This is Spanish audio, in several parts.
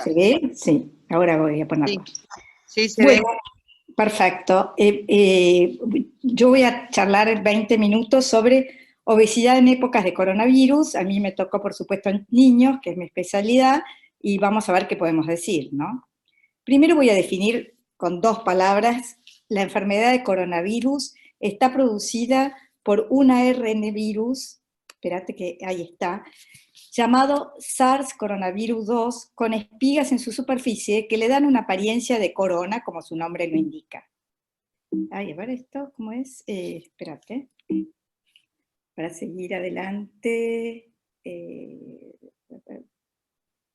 ¿Se ve? Sí, ahora voy a ponerlo. Sí, se bueno, ve. Perfecto. Yo voy a charlar 20 minutos sobre obesidad en épocas de coronavirus. A mí me tocó, por supuesto, en niños, que es mi especialidad, y vamos a ver qué podemos decir, ¿no? Primero voy a definir con 2 palabras. La enfermedad de coronavirus está producida por un ARN virus, espérate que ahí está, llamado SARS coronavirus 2, con espigas en su superficie que le dan una apariencia de corona, como su nombre lo indica. Ay, a ver esto, ¿cómo es? Espérate. Para seguir adelante.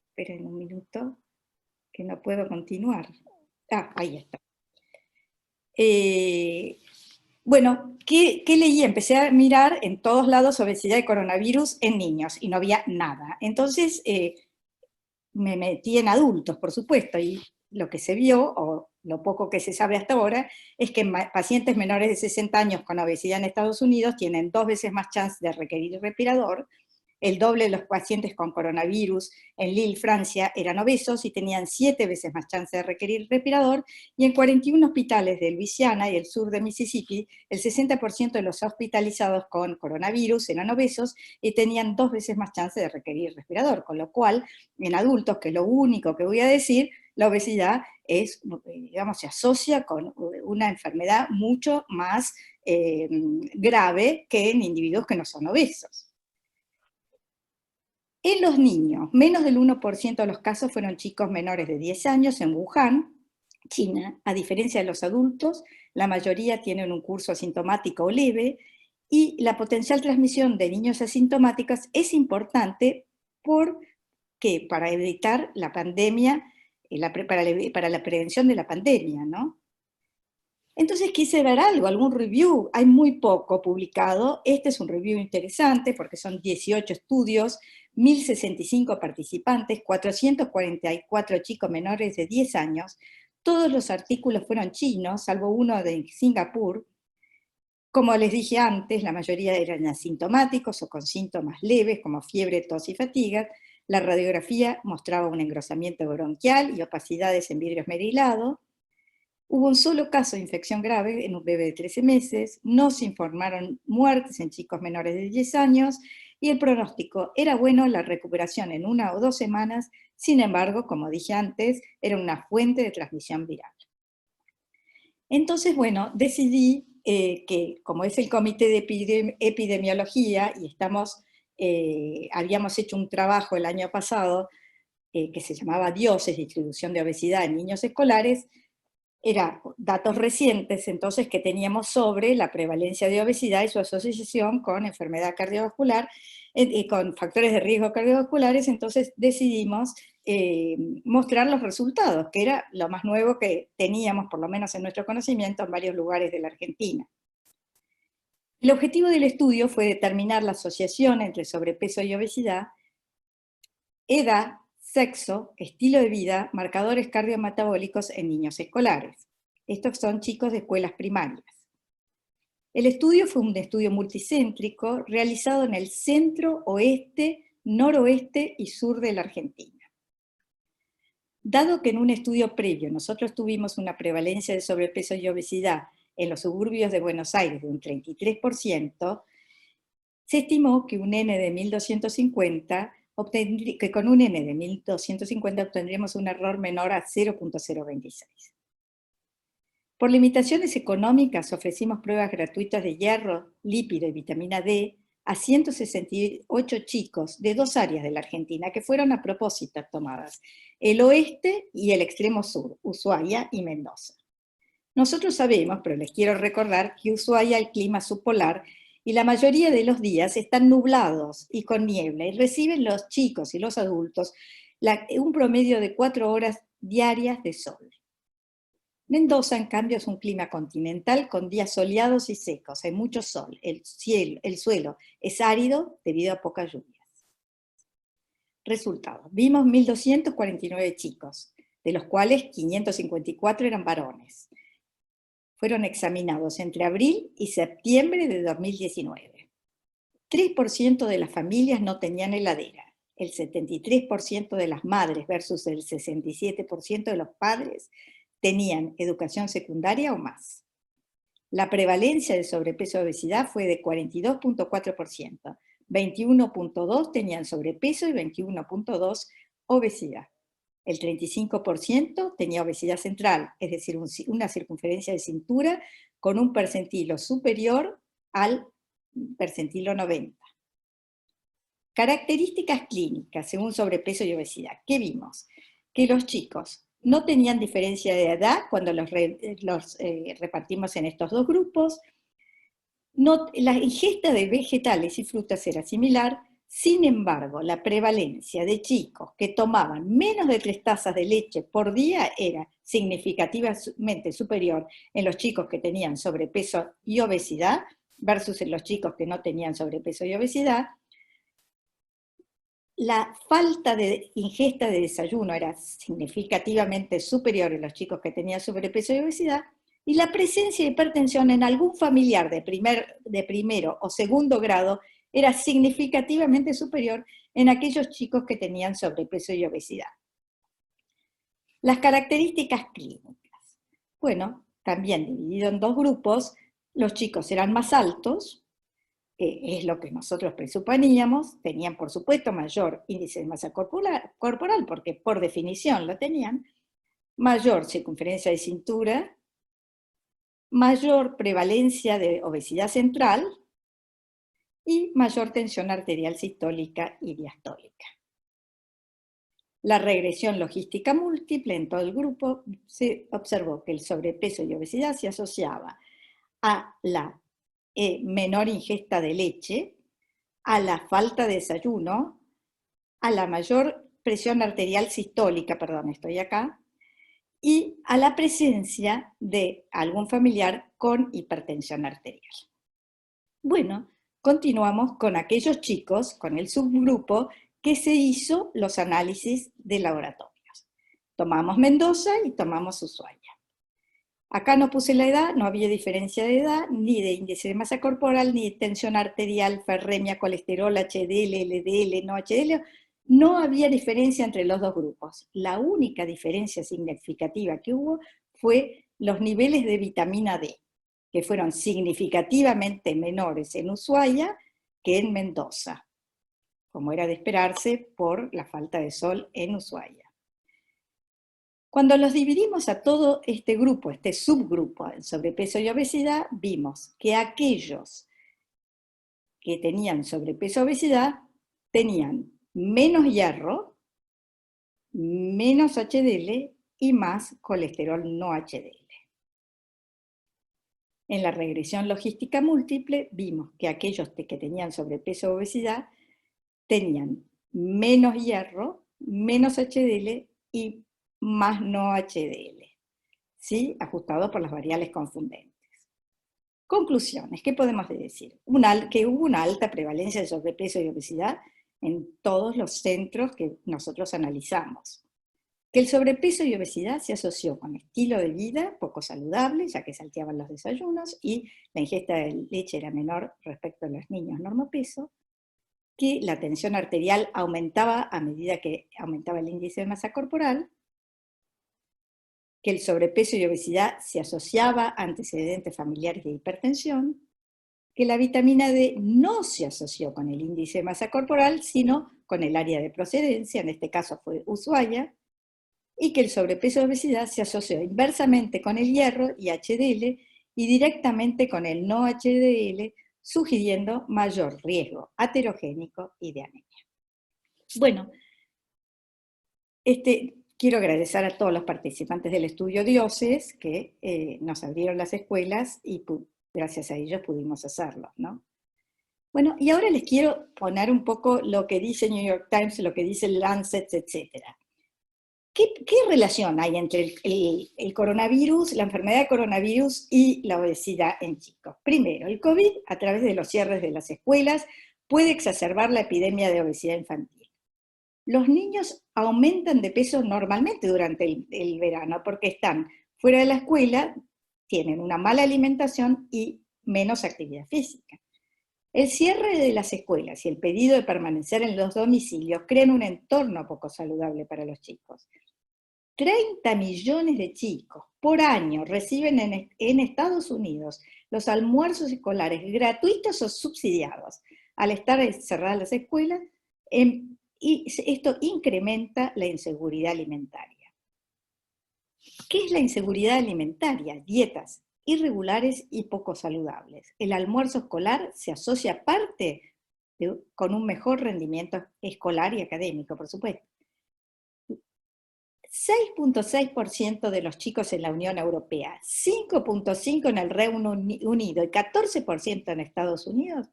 Esperen un minuto, que no puedo continuar. Ah, ahí está. Bueno, ¿qué leí? Empecé a mirar en todos lados obesidad y coronavirus en niños y no había nada. Entonces me metí en adultos, por supuesto, y lo que se vio, o lo poco que se sabe hasta ahora, es que pacientes menores de 60 años con obesidad en Estados Unidos tienen 2 veces más chance de requerir respirador. El doble de los pacientes con coronavirus en Lille, Francia, eran obesos y tenían 7 veces más chance de requerir respirador, y en 41 hospitales de Luisiana y el sur de Mississippi, el 60% de los hospitalizados con coronavirus eran obesos y tenían 2 veces más chance de requerir respirador, con lo cual, en adultos, que es lo único que voy a decir, la obesidad es, digamos, se asocia con una enfermedad mucho más grave que en individuos que no son obesos. En los niños, menos del 1% de los casos fueron chicos menores de 10 años en Wuhan, China. A diferencia de los adultos, la mayoría tienen un curso asintomático o leve, y la potencial transmisión de niños asintomáticos es importante porque para evitar la pandemia, para la prevención de la pandemia, ¿no? Entonces quise ver algún review. Hay muy poco publicado. Este es un review interesante porque son 18 estudios, 1.065 participantes, 444 chicos menores de 10 años. Todos los artículos fueron chinos, salvo uno de Singapur. Como les dije antes, la mayoría eran asintomáticos o con síntomas leves como fiebre, tos y fatiga. La radiografía mostraba un engrosamiento bronquial y opacidades en vidrio esmerilado. Hubo un solo caso de infección grave en un bebé de 13 meses, no se informaron muertes en chicos menores de 10 años, y el pronóstico era bueno, la recuperación en 1 o 2 semanas. Sin embargo, como dije antes, era una fuente de transmisión viral. Entonces, bueno, decidí que, como es el Comité de Epidemiología, y habíamos hecho un trabajo el año pasado que se llamaba Dioses, distribución de obesidad en niños escolares, era datos recientes entonces que teníamos sobre la prevalencia de obesidad y su asociación con enfermedad cardiovascular, y con factores de riesgo cardiovasculares. Entonces decidimos mostrar los resultados, que era lo más nuevo que teníamos, por lo menos en nuestro conocimiento, en varios lugares de la Argentina. El objetivo del estudio fue determinar la asociación entre sobrepeso y obesidad, edad, sexo, estilo de vida, marcadores cardiometabólicos en niños escolares. Estos son chicos de escuelas primarias. El estudio fue un estudio multicéntrico realizado en el centro, oeste, noroeste y sur de la Argentina. Dado que en un estudio previo nosotros tuvimos una prevalencia de sobrepeso y obesidad en los suburbios de Buenos Aires de un 33%, se estimó que un N de 1250 que con un N de 1250 obtendríamos un error menor a 0.026. Por limitaciones económicas ofrecimos pruebas gratuitas de hierro, lípido y vitamina D a 168 chicos de 2 áreas de la Argentina que fueron a propósito tomadas, el oeste y el extremo sur, Ushuaia y Mendoza. Nosotros sabemos, pero les quiero recordar, que Ushuaia el clima subpolar y la mayoría de los días están nublados y con niebla, y reciben los chicos y los adultos un promedio de 4 horas diarias de sol. Mendoza, en cambio, es un clima continental con días soleados y secos, hay mucho sol, el suelo es árido debido a pocas lluvias. Resultados: vimos 1.249 chicos, de los cuales 554 eran varones. Fueron examinados entre abril y septiembre de 2019. 3% de las familias no tenían heladera. el 73% de las madres versus el 67% de los padres tenían educación secundaria o más. La prevalencia de sobrepeso y obesidad fue de 42.4%, 21.2% tenían sobrepeso y 21.2% obesidad. El 35% tenía obesidad central, es decir, una circunferencia de cintura con un percentilo superior al percentilo 90. Características clínicas según sobrepeso y obesidad. ¿Qué vimos? Que los chicos no tenían diferencia de edad cuando los repartimos en estos dos grupos. La ingesta de vegetales y frutas era similar, sin embargo, la prevalencia de chicos que tomaban menos de 3 tazas de leche por día era significativamente superior en los chicos que tenían sobrepeso y obesidad versus en los chicos que no tenían sobrepeso y obesidad. La falta de ingesta de desayuno era significativamente superior en los chicos que tenían sobrepeso y obesidad, y la presencia de hipertensión en algún familiar de primero o segundo grado era significativamente superior en aquellos chicos que tenían sobrepeso y obesidad. Las características clínicas. Bueno, también dividido en dos grupos, los chicos eran más altos, que es lo que nosotros presuponíamos, tenían por supuesto mayor índice de masa corporal, porque por definición lo tenían, mayor circunferencia de cintura, mayor prevalencia de obesidad central y mayor tensión arterial sistólica y diastólica. La regresión logística múltiple en todo el grupo se observó que el sobrepeso y obesidad se asociaba a la menor ingesta de leche, a la falta de desayuno, a la mayor presión arterial sistólica, y a la presencia de algún familiar con hipertensión arterial. Bueno, continuamos con aquellos chicos, con el subgrupo, que se hizo los análisis de laboratorios. Tomamos Mendoza y tomamos Ushuaia. Acá no puse la edad, no había diferencia de edad, ni de índice de masa corporal, ni de tensión arterial, ferremia, colesterol, HDL, LDL, no HDL. No había diferencia entre los dos grupos. La única diferencia significativa que hubo fue los niveles de vitamina D, que fueron significativamente menores en Ushuaia que en Mendoza, como era de esperarse por la falta de sol en Ushuaia. Cuando los dividimos a todo este grupo, este subgrupo en sobrepeso y obesidad, vimos que aquellos que tenían sobrepeso y obesidad tenían menos hierro, menos HDL y más colesterol no HDL. En la regresión logística múltiple vimos que aquellos que tenían sobrepeso y obesidad tenían menos hierro, menos HDL y más no HDL, ¿sí? Ajustado por las variables confundentes. Conclusiones, ¿qué podemos decir? Que hubo una alta prevalencia de sobrepeso y obesidad en todos los centros que nosotros analizamos. Que el sobrepeso y obesidad se asoció con estilo de vida poco saludable, ya que salteaban los desayunos y la ingesta de leche era menor respecto a los niños normopeso, que la tensión arterial aumentaba a medida que aumentaba el índice de masa corporal, que el sobrepeso y obesidad se asociaba a antecedentes familiares de hipertensión, que la vitamina D no se asoció con el índice de masa corporal, sino con el área de procedencia, en este caso fue Ushuaia, y que el sobrepeso y obesidad se asoció inversamente con el hierro y HDL y directamente con el no HDL, sugiriendo mayor riesgo aterogénico y de anemia. Bueno, quiero agradecer a todos los participantes del estudio Dioses que nos abrieron las escuelas y gracias a ellos pudimos hacerlo, ¿no? Bueno, y ahora les quiero poner un poco lo que dice New York Times, lo que dice el Lancet, etc. ¿Qué relación hay entre el coronavirus, la enfermedad de coronavirus y la obesidad en chicos? Primero, el COVID, a través de los cierres de las escuelas, puede exacerbar la epidemia de obesidad infantil. Los niños aumentan de peso normalmente durante el verano porque están fuera de la escuela, tienen una mala alimentación y menos actividad física. El cierre de las escuelas y el pedido de permanecer en los domicilios crean un entorno poco saludable para los chicos. 30 millones de chicos por año reciben en Estados Unidos los almuerzos escolares gratuitos o subsidiados. Al estar cerradas las escuelas, y esto incrementa la inseguridad alimentaria. ¿Qué es la inseguridad alimentaria? Dietas irregulares y poco saludables. El almuerzo escolar se asocia aparte con un mejor rendimiento escolar y académico, por supuesto. 6.6% de los chicos en la Unión Europea, 5.5% en el Reino Unido y 14% en Estados Unidos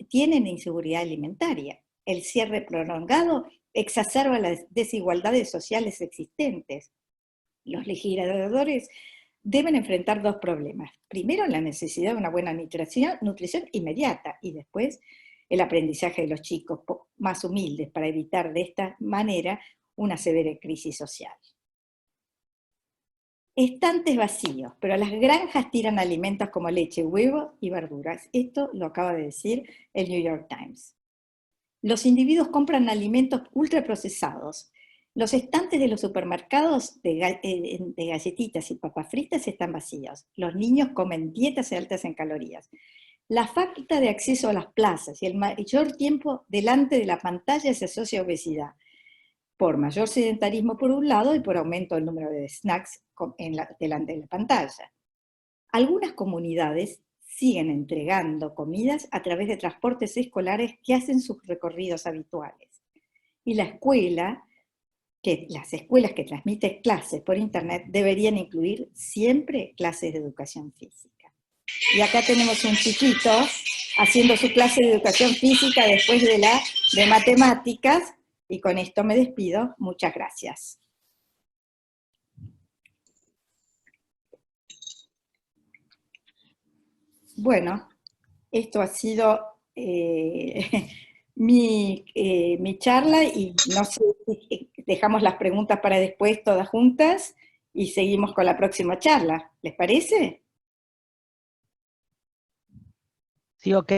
tienen inseguridad alimentaria. El cierre prolongado exacerba las desigualdades sociales existentes. Los legisladores deben enfrentar dos problemas. Primero, la necesidad de una buena nutrición inmediata y después el aprendizaje de los chicos más humildes para evitar de esta manera una severa crisis social. Estantes vacíos, pero las granjas tiran alimentos como leche, huevo y verduras. Esto lo acaba de decir el New York Times. Los individuos compran alimentos ultraprocesados. Los estantes de los supermercados de galletitas y papas fritas están vacíos. Los niños comen dietas altas en calorías. La falta de acceso a las plazas y el mayor tiempo delante de la pantalla se asocia a obesidad, por mayor sedentarismo por un lado y por aumento del número de snacks delante de la pantalla. Algunas comunidades siguen entregando comidas a través de transportes escolares que hacen sus recorridos habituales. Y las escuelas que transmiten clases por internet deberían incluir siempre clases de educación física. Y acá tenemos un chiquito haciendo su clase de educación física después de matemáticas, y con esto me despido. Muchas gracias. Bueno, esto ha sido mi charla, y no sé si dejamos las preguntas para después todas juntas y seguimos con la próxima charla. ¿Les parece? Sí, ok.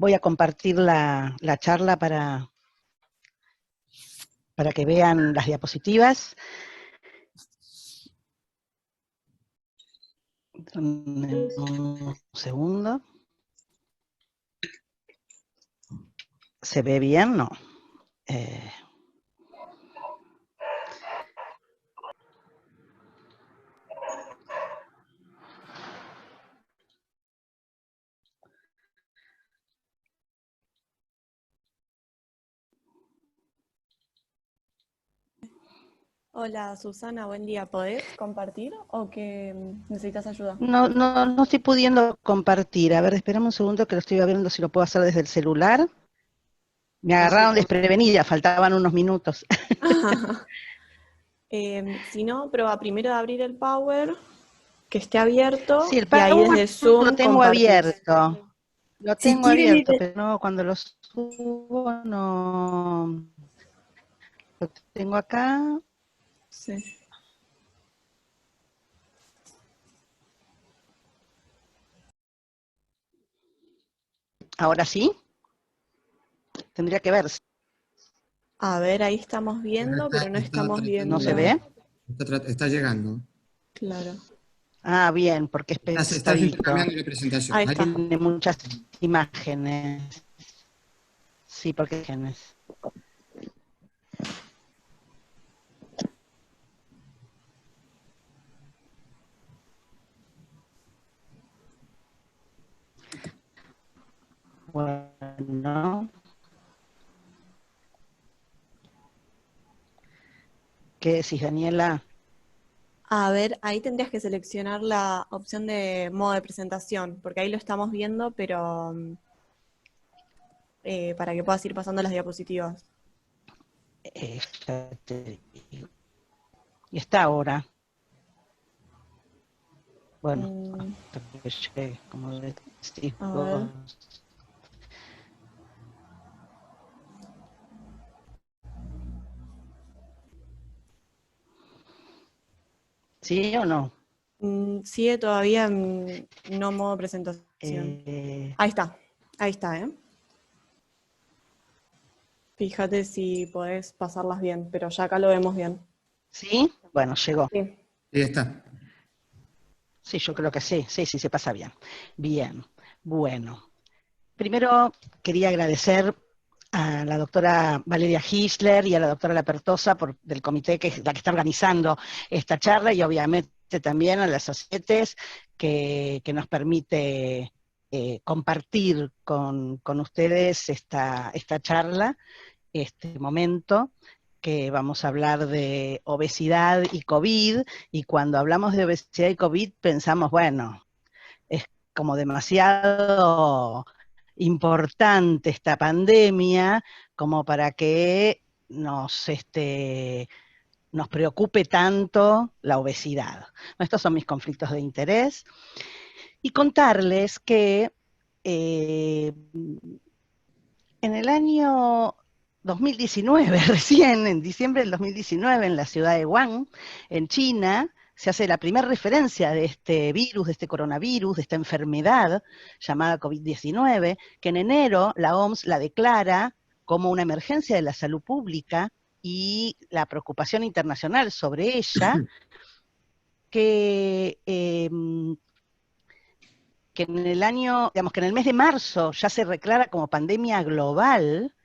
Voy a compartir la charla para que vean las diapositivas. Un segundo. ¿Se ve bien? No. Hola Susana, buen día. ¿Podés compartir o que necesitas ayuda? No estoy pudiendo compartir. A ver, espérame un segundo que lo estoy viendo si lo puedo hacer desde el celular. Me agarraron desprevenida, faltaban unos minutos. Si no, prueba primero de abrir el Power, que esté abierto, Sí, el y ahí PowerPoint desde Zoom lo tengo compartís. abierto. Lo Si tengo quieren abierto, ir, pero no, cuando lo subo no. Lo tengo acá. Sí. Ahora sí. Tendría que verse. A ver, ahí estamos viendo, pero no estamos viendo. ¿No se ve? Está llegando. Claro. Ah, bien, porque es Estás pesadito. cambiando la presentación. Ahí está. Tiene muchas imágenes. Sí, porque imágenes. Bueno. ¿Qué decís, Daniela? A ver, ahí tendrías que seleccionar la opción de modo de presentación, porque ahí lo estamos viendo, pero para que puedas ir pasando las diapositivas. Ya te digo. Y está ahora. Bueno, hasta que llegue, como A ver. decimos. ¿Sí o no? Sigue todavía en no modo presentación. Ahí está, ¿eh? Fíjate si podés pasarlas bien, pero ya acá lo vemos bien. ¿Sí? Bueno, llegó. Sí. Ahí está. Sí, yo creo que sí, se pasa bien. Bien, bueno. Primero quería agradecer a la doctora Valeria Gisler y a la doctora Lapertosa del comité que es la que está organizando esta charla, y obviamente también a las societes que nos permite compartir con ustedes esta charla, este momento, que vamos a hablar de obesidad y COVID, y cuando hablamos de obesidad y COVID pensamos, bueno, es como demasiado importante esta pandemia como para que nos preocupe tanto la obesidad. Estos son mis conflictos de interés. Y contarles que en el año 2019, recién en diciembre del 2019, en la ciudad de Wuhan, en China, se hace la primera referencia de este virus, de este coronavirus, de esta enfermedad llamada COVID-19, que en enero la OMS la declara como una emergencia de la salud pública y la preocupación internacional sobre ella, que en el año, digamos que en el mes de marzo ya se declara como pandemia global,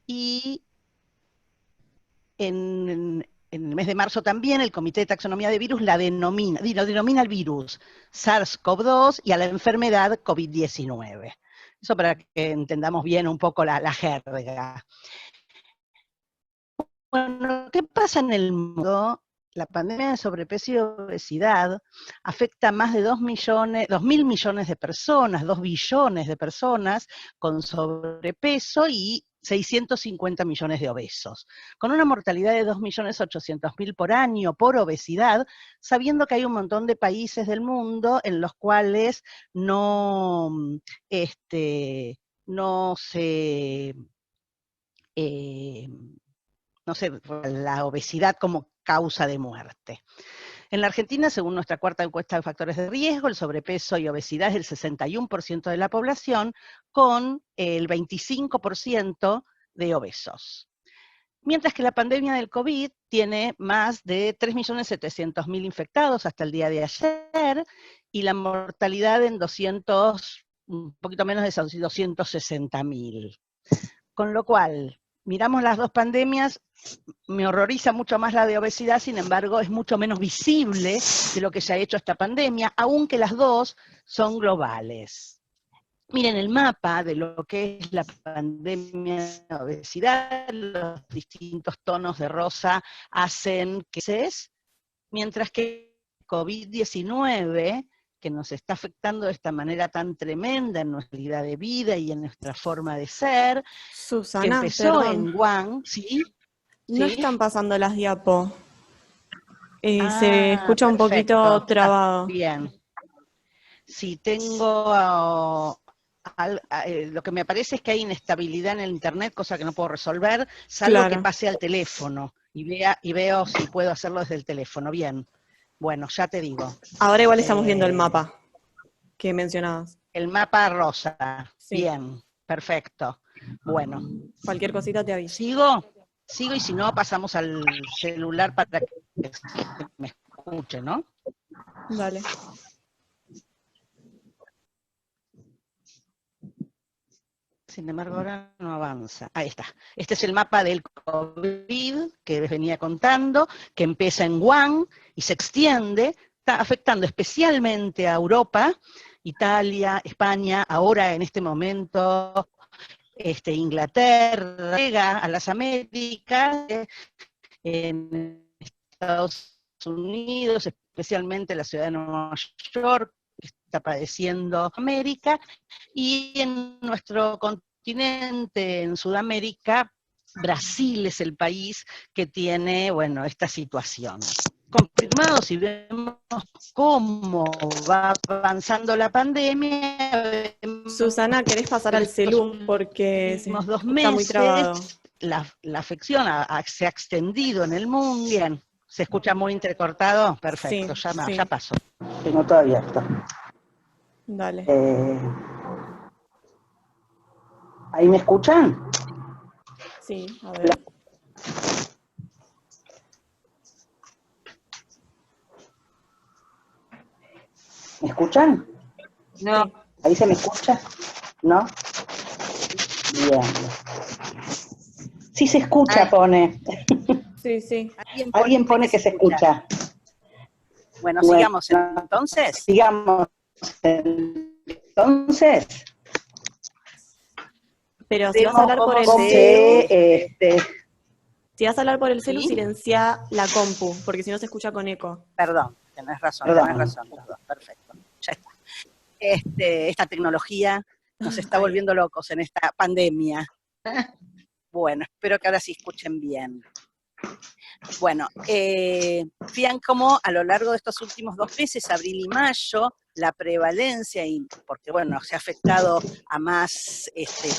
y en el mes de marzo también el Comité de Taxonomía de Virus lo denomina al virus SARS-CoV-2 y a la enfermedad COVID-19. Eso para que entendamos bien un poco la jerga. Bueno, ¿qué pasa en el mundo? La pandemia de sobrepeso y obesidad afecta a más de 2.000 millones de personas, 2 billones de personas con sobrepeso y 650 millones de obesos, con una mortalidad de 2.800.000 por año por obesidad, sabiendo que hay un montón de países del mundo en los cuales no se la obesidad como causa de muerte. En la Argentina, según nuestra cuarta encuesta de factores de riesgo, el sobrepeso y obesidad es el 61% de la población, con el 25% de obesos. Mientras que la pandemia del COVID tiene más de 3.700.000 infectados hasta el día de ayer, y la mortalidad en un poquito menos de 260.000. Con lo cual, miramos las dos pandemias, me horroriza mucho más la de obesidad, sin embargo es mucho menos visible de lo que se ha hecho esta pandemia, aunque las dos son globales. Miren el mapa de lo que es la pandemia de obesidad, los distintos tonos de rosa hacen que es, mientras que COVID-19, que nos está afectando de esta manera tan tremenda en nuestra calidad de vida y en nuestra forma de ser, Susana, que empezó perdón. en Wuhan, ¿sí? No ¿Sí? están pasando las diapos. Se escucha un perfecto. poquito trabado. Bien. Si tengo lo que me parece es que hay inestabilidad en el internet, cosa que no puedo resolver, salvo Claro. que pase al teléfono y veo si puedo hacerlo desde el teléfono. Bien. Bueno, ya te digo. Ahora igual estamos viendo el mapa que mencionabas. El mapa rosa. Sí. Bien, perfecto. Bueno. Cualquier cosita te aviso. Sigo, y si no, pasamos al celular para que se me escuche, ¿no? Dale. Sin embargo, ahora no avanza. Ahí está. Este es el mapa del COVID que les venía contando, que empieza en Wuhan y se extiende, está afectando especialmente a Europa, Italia, España, ahora en este momento Inglaterra, llega a las Américas, en Estados Unidos, especialmente la ciudad de Nueva York, que está padeciendo América, y en nuestro continente, en Sudamérica, Brasil es el país que tiene, bueno, esta situación. Confirmado, si vemos cómo va avanzando la pandemia. Susana, ¿querés pasar al celu? Porque se dos está muy trabado. meses, la afección se ha extendido en el mundo. Bien, ¿Se escucha muy entrecortado? Perfecto, Sí, ya, sí. ya pasó. Tengo todo abierto. Dale. ¿Ahí me escuchan? Sí, a ver. ¿Me escuchan? No. ¿Ahí se me escucha? ¿No? Bien. Sí se escucha, pone. Sí, sí. Alguien pone que se escucha. Bueno, sigamos entonces. Sigamos entonces. Pero si vas a hablar por el celu, si vas a hablar por el celu, ¿Sí? silencia la compu, porque si no se escucha con eco. Perdón, tenés razón, los dos, perfecto. Ya está. Esta tecnología nos está volviendo locos en esta pandemia. Bueno, espero que ahora sí escuchen bien. Bueno, fíjense cómo a lo largo de estos últimos 2 meses, abril y mayo, la prevalencia, porque bueno, se ha afectado a más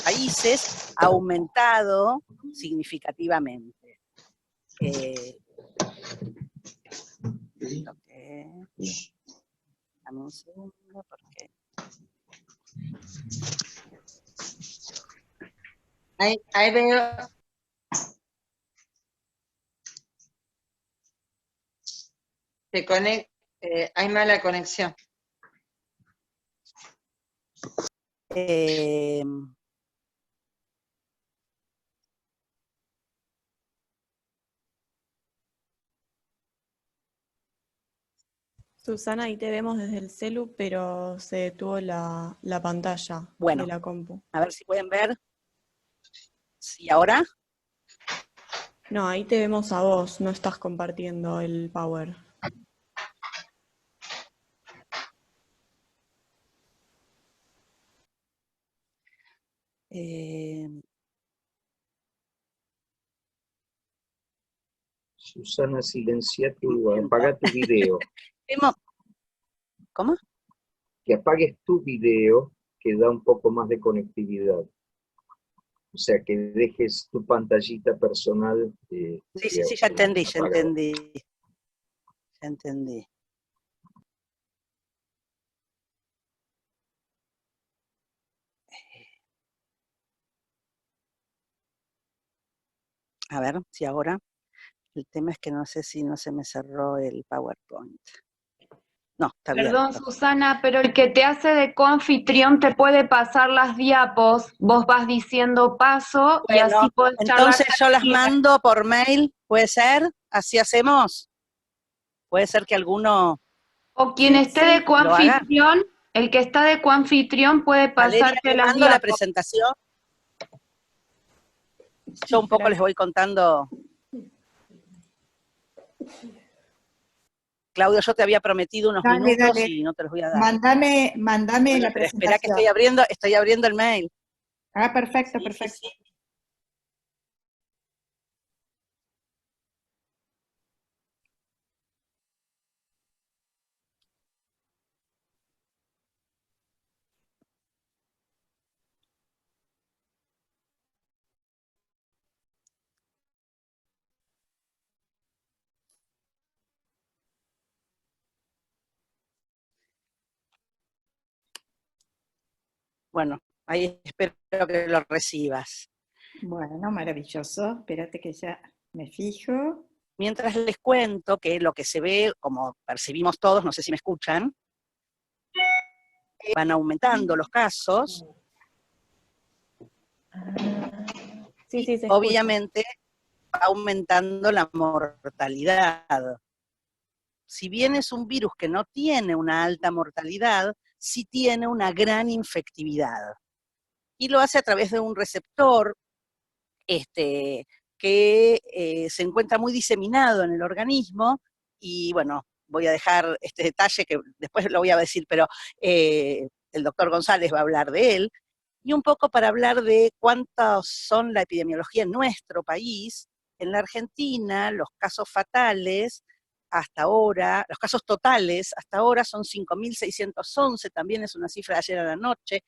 países, ha aumentado significativamente. Dame un segundo, porque... Ahí veo. Hay mala conexión. Susana, ahí te vemos desde el celu, pero se detuvo la pantalla de la compu. A ver si pueden ver. ¿Sí ahora? No, ahí te vemos a vos, no estás compartiendo el power. Susana, apaga tu video. ¿Cómo? Que apagues tu video, que da un poco más de conectividad. O sea, que dejes tu pantallita personal. Sí, ya entendí, ya entendí. A ver si ahora. El tema es que no sé si no se me cerró el PowerPoint. No, está bien. Perdón, Susana, pero el que te hace de coanfitrión te puede pasar las diapos, vos vas diciendo paso y así podés charlar. Entonces yo las mando por mail, ¿puede ser? ¿Así hacemos? ¿Puede ser que alguno... O quien esté de coanfitrión, el que está de coanfitrión puede pasarte las mando diapos. la presentación. Yo un poco les voy contando. Claudio, yo te había prometido unos minutos y no te los voy a dar. Mándame la Pero presentación. espera que estoy abriendo el mail. Ah, perfecto, Sí, perfecto. sí. Bueno, ahí espero que lo recibas. Bueno, maravilloso. Espérate que ya me fijo. Mientras les cuento que lo que se ve, como percibimos todos, no sé si me escuchan, van aumentando los casos. Sí, se escucha. Obviamente va aumentando la mortalidad. Si bien es un virus que no tiene una alta mortalidad, sí tiene una gran infectividad. Y lo hace a través de un receptor que se encuentra muy diseminado en el organismo, y bueno, voy a dejar este detalle que después lo voy a decir, pero el doctor González va a hablar de él, y un poco para hablar de cuántos son la epidemiología en nuestro país. En la Argentina, los casos fatales hasta ahora, los casos totales hasta ahora son 5.611, también es una cifra de ayer a la noche,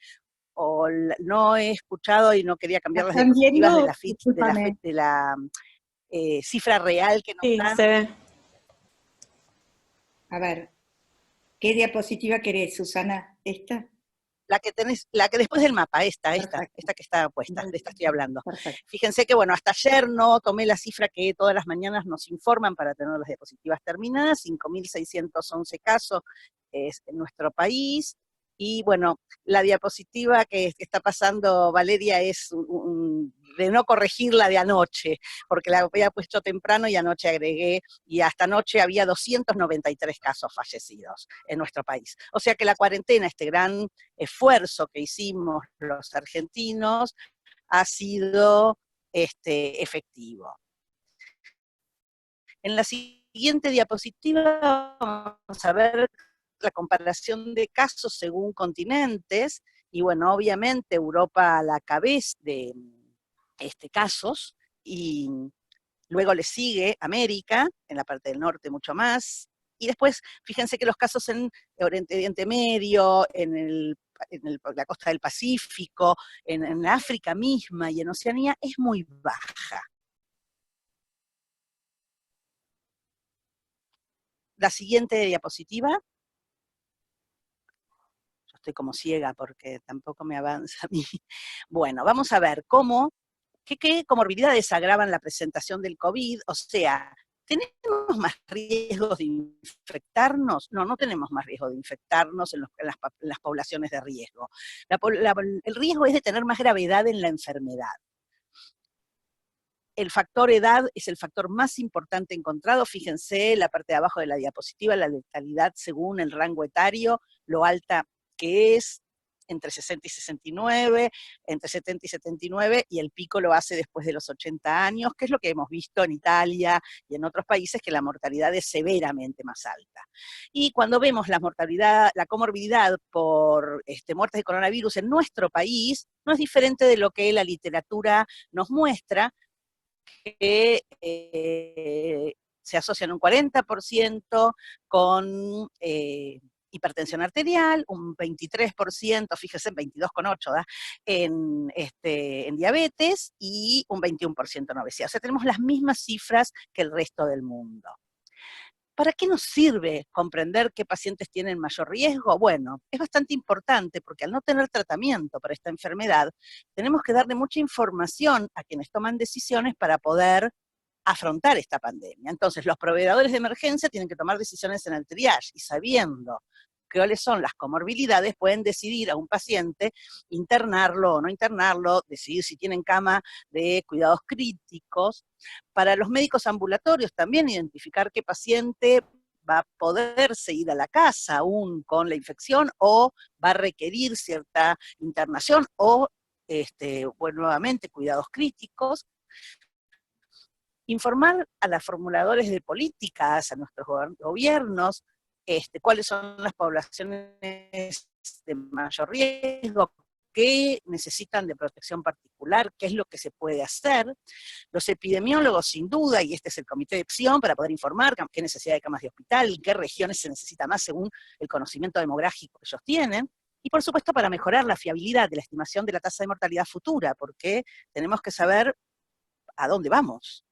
o no he escuchado y no quería cambiar las diapositivas de la cifra real que nos dan. Se ve. A ver, ¿qué diapositiva querés, Susana? ¿Esta? La que tenés, la que después del mapa, esta Perfecto. que está puesta, de esta estoy hablando. Perfecto. Fíjense que, bueno, hasta ayer no tomé la cifra que todas las mañanas nos informan para tener las diapositivas terminadas, 5.611 casos en nuestro país, y bueno, la diapositiva que está pasando Valeria es de no corregir la de anoche, porque la había puesto temprano y anoche agregué, y hasta anoche había 293 casos fallecidos en nuestro país. O sea que la cuarentena, este gran esfuerzo que hicimos los argentinos, ha sido efectivo. En la siguiente diapositiva vamos a ver la comparación de casos según continentes, y bueno, obviamente Europa a la cabeza de casos, y luego le sigue América, en la parte del norte mucho más, y después, fíjense que los casos en Oriente Medio, en la costa del Pacífico, en África misma y en Oceanía, es muy baja. La siguiente diapositiva. Yo estoy como ciega porque tampoco me avanza a mí. Bueno, vamos a ver qué comorbilidades agravan la presentación del COVID, o sea, ¿tenemos más riesgo de infectarnos? No, no tenemos más riesgo de infectarnos en las poblaciones de riesgo. El riesgo es de tener más gravedad en la enfermedad. El factor edad es el factor más importante encontrado. Fíjense la parte de abajo de la diapositiva, la letalidad según el rango etario, lo alta que es, entre 60 y 69, entre 70 y 79, y el pico lo hace después de los 80 años, que es lo que hemos visto en Italia y en otros países, que la mortalidad es severamente más alta. Y cuando vemos la comorbilidad por muertes de coronavirus en nuestro país, no es diferente de lo que la literatura nos muestra, que se asocian un 40% con hipertensión arterial, un 23%, fíjense, 22,8%, en diabetes, y un 21% en obesidad. O sea, tenemos las mismas cifras que el resto del mundo. ¿Para qué nos sirve comprender qué pacientes tienen mayor riesgo? Bueno, es bastante importante porque al no tener tratamiento para esta enfermedad, tenemos que darle mucha información a quienes toman decisiones para poder afrontar esta pandemia. Entonces, los proveedores de emergencia tienen que tomar decisiones en el triage, y sabiendo cuáles son las comorbilidades, pueden decidir a un paciente internarlo o no internarlo, decidir si tienen cama de cuidados críticos. Para los médicos ambulatorios también identificar qué paciente va a poderse ir a la casa aún con la infección, o va a requerir cierta internación, o nuevamente cuidados críticos. Informar a los formuladores de políticas, a nuestros gobiernos, cuáles son las poblaciones de mayor riesgo, qué necesitan de protección particular, qué es lo que se puede hacer. Los epidemiólogos, sin duda, y este es el comité de acción para poder informar qué necesidad de camas de hospital y qué regiones se necesita más según el conocimiento demográfico que ellos tienen. Y por supuesto para mejorar la fiabilidad de la estimación de la tasa de mortalidad futura, porque tenemos que saber a dónde vamos.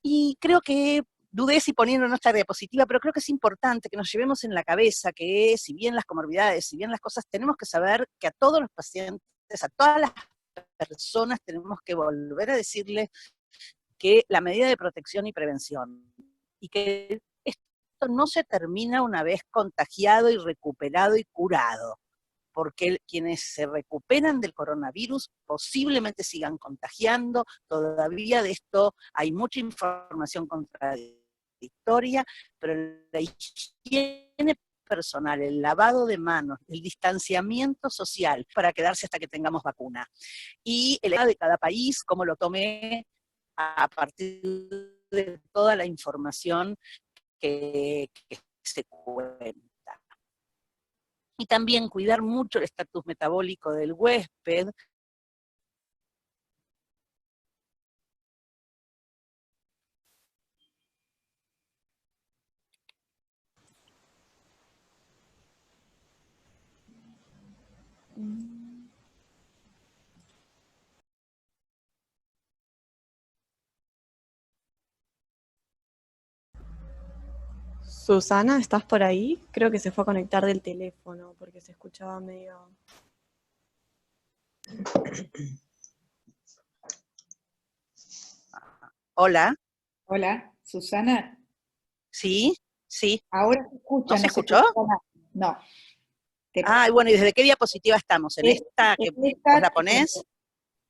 Y creo que, dudé si poniendo nuestra diapositiva, pero creo que es importante que nos llevemos en la cabeza que, si bien las comorbilidades, si bien las cosas, tenemos que saber que a todos los pacientes, a todas las personas, tenemos que volver a decirles que la medida de protección y prevención, y que esto no se termina una vez contagiado y recuperado y curado, porque quienes se recuperan del coronavirus posiblemente sigan contagiando. Todavía de esto hay mucha información contradictoria, pero la higiene personal, el lavado de manos, el distanciamiento social, para quedarse hasta que tengamos vacuna. Y el edad de cada país, cómo lo tome a partir de toda la información que se cuenta. Y también cuidar mucho el estatus metabólico del huésped. Susana, ¿estás por ahí? Creo que se fue a conectar del teléfono porque se escuchaba medio... Hola, Hola, Susana. sí, sí. Ahora se escucha, ¿No se no escuchó? escucha nada. No. Ah, bueno, ¿y desde qué diapositiva estamos? ¿En esta que vos la ponés?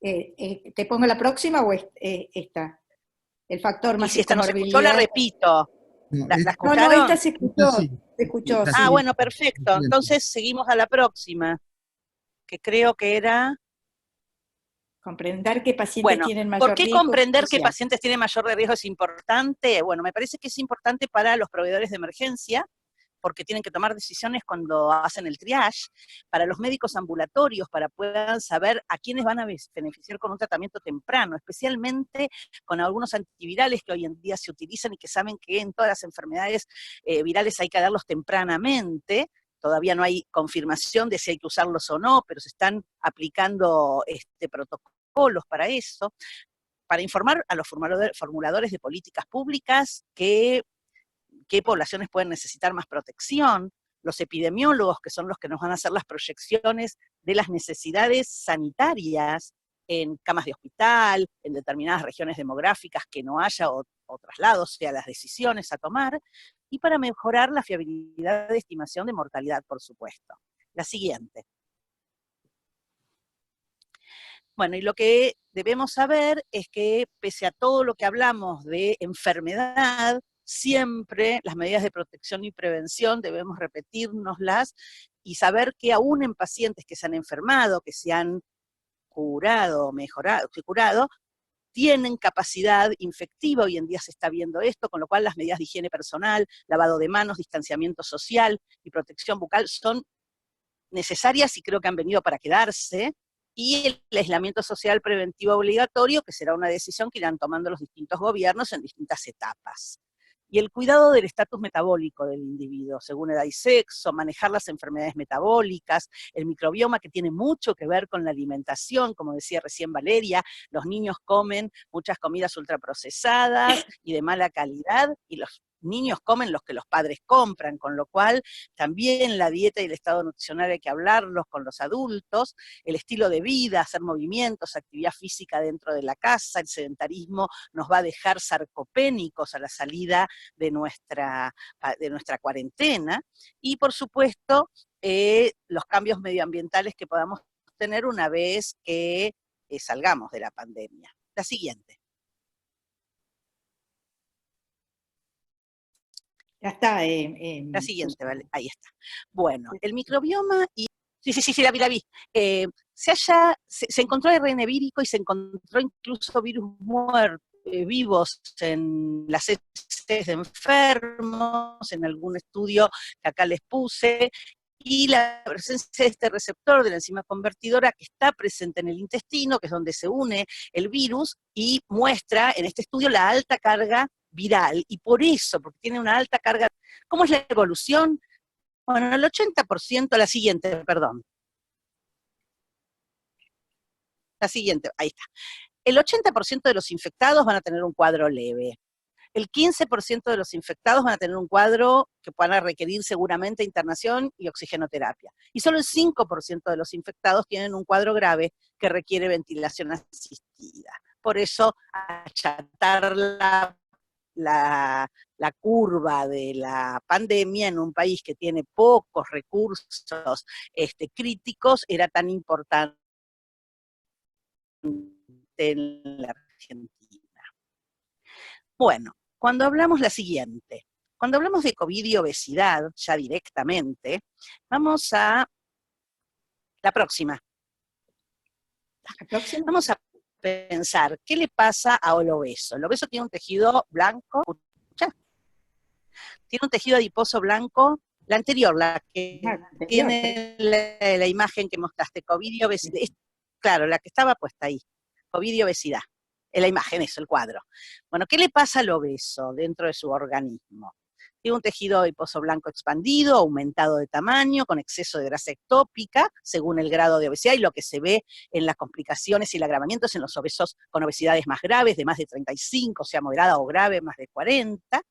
¿Te pongo la próxima o esta? El factor Y más si esta no se escuchó, la comorbilidad. repito. No, ¿La No, escucharon? esta se escuchó. sí. Se escuchó. La Ah, Sí. bueno, perfecto. Entonces seguimos a la próxima, que creo que era... Comprender que pacientes Bueno, tienen ¿por mayor qué riesgo. comprender que pacientes tienen mayor riesgo es importante? Bueno, me parece que es importante para los proveedores de emergencia, porque tienen que tomar decisiones cuando hacen el triage, para los médicos ambulatorios, para puedan saber a quiénes van a beneficiar con un tratamiento temprano, especialmente con algunos antivirales que hoy en día se utilizan y que saben que en todas las enfermedades virales hay que darlos tempranamente. Todavía no hay confirmación de si hay que usarlos o no, pero se están aplicando protocolos para eso, para informar a los formuladores de políticas públicas qué poblaciones pueden necesitar más protección, los epidemiólogos, que son los que nos van a hacer las proyecciones de las necesidades sanitarias en camas de hospital, en determinadas regiones demográficas que no haya o traslados, sea las decisiones a tomar, y para mejorar la fiabilidad de estimación de mortalidad, por supuesto. La siguiente. Bueno, y lo que debemos saber es que pese a todo lo que hablamos de enfermedad, siempre las medidas de protección y prevención debemos repetírnoslas y saber que aún en pacientes que se han enfermado, que se han curado, tienen capacidad infectiva, hoy en día se está viendo esto, con lo cual las medidas de higiene personal, lavado de manos, distanciamiento social y protección bucal son necesarias y creo que han venido para quedarse, y el aislamiento social preventivo obligatorio, que será una decisión que irán tomando los distintos gobiernos en distintas etapas. Y el cuidado del estatus metabólico del individuo, según edad y sexo, manejar las enfermedades metabólicas, el microbioma que tiene mucho que ver con la alimentación, como decía recién Valeria, los niños comen muchas comidas ultraprocesadas y de mala calidad, y los niños comen los que los padres compran, con lo cual también la dieta y el estado nutricional hay que hablarlos con los adultos, el estilo de vida, hacer movimientos, actividad física dentro de la casa, el sedentarismo nos va a dejar sarcopénicos a la salida de nuestra cuarentena, y por supuesto los cambios medioambientales que podamos tener una vez que salgamos de la pandemia. La siguiente. Ya está. La siguiente, vale, ahí está. Bueno, el microbioma y... Sí, la vi. Se encontró ARN vírico y se encontró incluso virus vivos en las heces de enfermos, en algún estudio que acá les puse, y la presencia de este receptor de la enzima convertidora que está presente en el intestino, que es donde se une el virus, y muestra en este estudio la alta carga viral, y por eso, porque tiene una alta carga. ¿Cómo es la evolución? Bueno, el 80%, la siguiente, perdón. La siguiente, ahí está. El 80% de los infectados van a tener un cuadro leve. El 15% de los infectados van a tener un cuadro que van a requerir seguramente internación y oxigenoterapia. Y solo el 5% de los infectados tienen un cuadro grave que requiere ventilación asistida. Por eso, achatar la curva de la pandemia en un país que tiene pocos recursos críticos era tan importante en la Argentina. Bueno, cuando hablamos de COVID y obesidad, ya directamente, vamos a la próxima. Vamos a pensar, ¿qué le pasa al obeso? El obeso tiene un tejido blanco, tiene un tejido adiposo blanco, la anterior, la que tiene la imagen que mostraste, COVID y obesidad, claro, la que estaba puesta ahí, COVID y obesidad, en la imagen, eso, el cuadro. Bueno, ¿qué le pasa al obeso dentro de su organismo? Tiene un tejido adiposo blanco expandido, aumentado de tamaño, con exceso de grasa ectópica, según el grado de obesidad, y lo que se ve en las complicaciones y el agravamiento es en los obesos con obesidades más graves, de más de 35, sea moderada o grave, más de 40,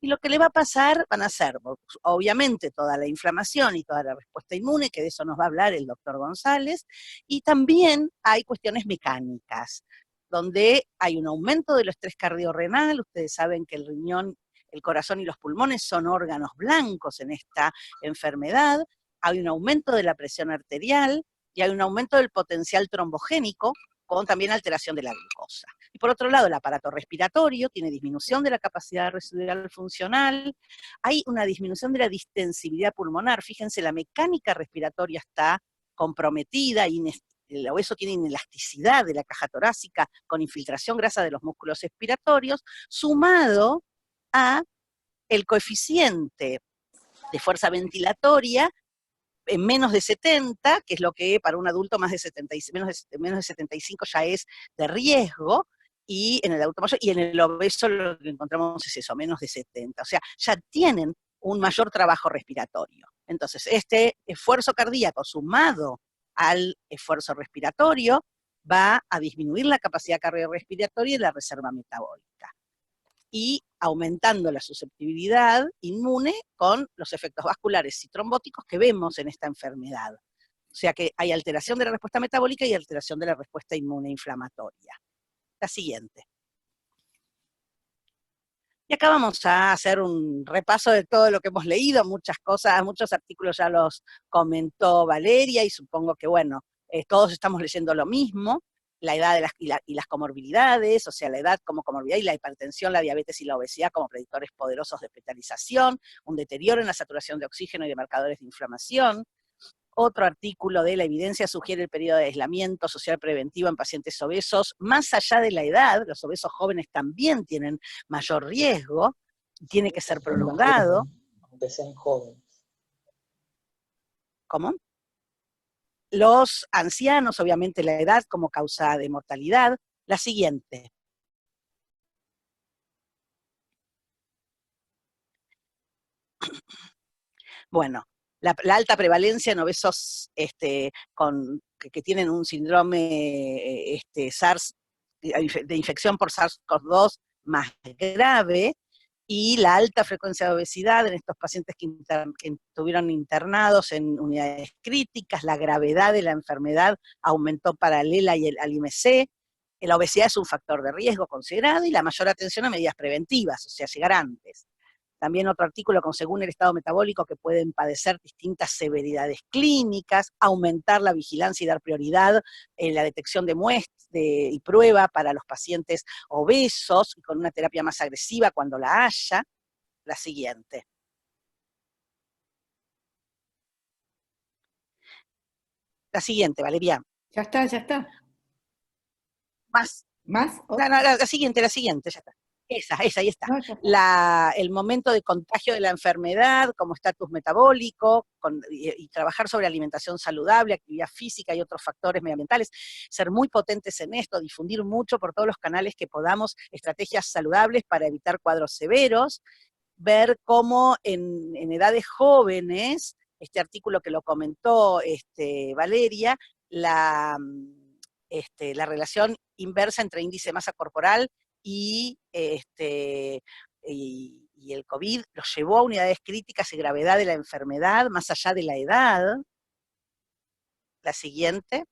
Y lo que le va a pasar van a ser, obviamente, toda la inflamación y toda la respuesta inmune, que de eso nos va a hablar el doctor González, y también hay cuestiones mecánicas, donde hay un aumento del estrés cardiorrenal. Ustedes saben que el riñón, el corazón y los pulmones son órganos blancos en esta enfermedad. Hay un aumento de la presión arterial y hay un aumento del potencial trombogénico, con también alteración de la glucosa. Y por otro lado, el aparato respiratorio tiene disminución de la capacidad residual funcional, hay una disminución de la distensibilidad pulmonar. Fíjense, la mecánica respiratoria está comprometida, el obeso tiene inelasticidad de la caja torácica con infiltración grasa de los músculos expiratorios, sumado a el coeficiente de fuerza ventilatoria en menos de 70, que es lo que para un adulto más de 70, menos de 75 ya es de riesgo, y en el adulto mayor, y en el obeso lo que encontramos es eso, menos de 70. O sea, ya tienen un mayor trabajo respiratorio. Entonces, este esfuerzo cardíaco sumado al esfuerzo respiratorio va a disminuir la capacidad cardiorrespiratoria y la reserva metabólica, y aumentando la susceptibilidad inmune con los efectos vasculares y trombóticos que vemos en esta enfermedad. O sea que hay alteración de la respuesta metabólica y alteración de la respuesta inmune inflamatoria. La siguiente. Y acá vamos a hacer un repaso de todo lo que hemos leído, muchas cosas, muchos artículos ya los comentó Valeria, y supongo que, bueno, todos estamos leyendo lo mismo. La edad y las comorbilidades, o sea, la edad como comorbilidad y la hipertensión, la diabetes y la obesidad como predictores poderosos de hospitalización, un deterioro en la saturación de oxígeno y de marcadores de inflamación. Otro artículo de la evidencia sugiere el periodo de aislamiento social preventivo en pacientes obesos. Más allá de la edad, los obesos jóvenes también tienen mayor riesgo, tiene que ser prolongado. Aunque sean jóvenes. ¿Cómo? Los ancianos, obviamente la edad como causa de mortalidad. La siguiente. Bueno, la alta prevalencia en obesos que tienen un síndrome SARS, de infección por SARS-CoV-2 más grave, y la alta frecuencia de obesidad en estos pacientes que estuvieron internados en unidades críticas. La gravedad de la enfermedad aumentó paralela al IMC. La obesidad es un factor de riesgo considerado, y la mayor atención a medidas preventivas, o sea, llegar antes. También otro artículo con según el estado metabólico que pueden padecer distintas severidades clínicas, aumentar la vigilancia y dar prioridad en la detección de muestras y prueba para los pacientes obesos, y con una terapia más agresiva cuando la haya. La siguiente. La siguiente, Valeria. Ya está, ya está. Más. ¿Más? No, la siguiente, ya está. Esa, ahí está. No, ya está. El momento de contagio de la enfermedad como estatus metabólico, y trabajar sobre alimentación saludable, actividad física y otros factores medioambientales, ser muy potentes en esto, difundir mucho por todos los canales que podamos estrategias saludables para evitar cuadros severos, ver cómo en edades jóvenes, este artículo que lo comentó Valeria, la relación inversa entre índice de masa corporal y el COVID los llevó a unidades críticas y gravedad de la enfermedad, más allá de la edad. La siguiente.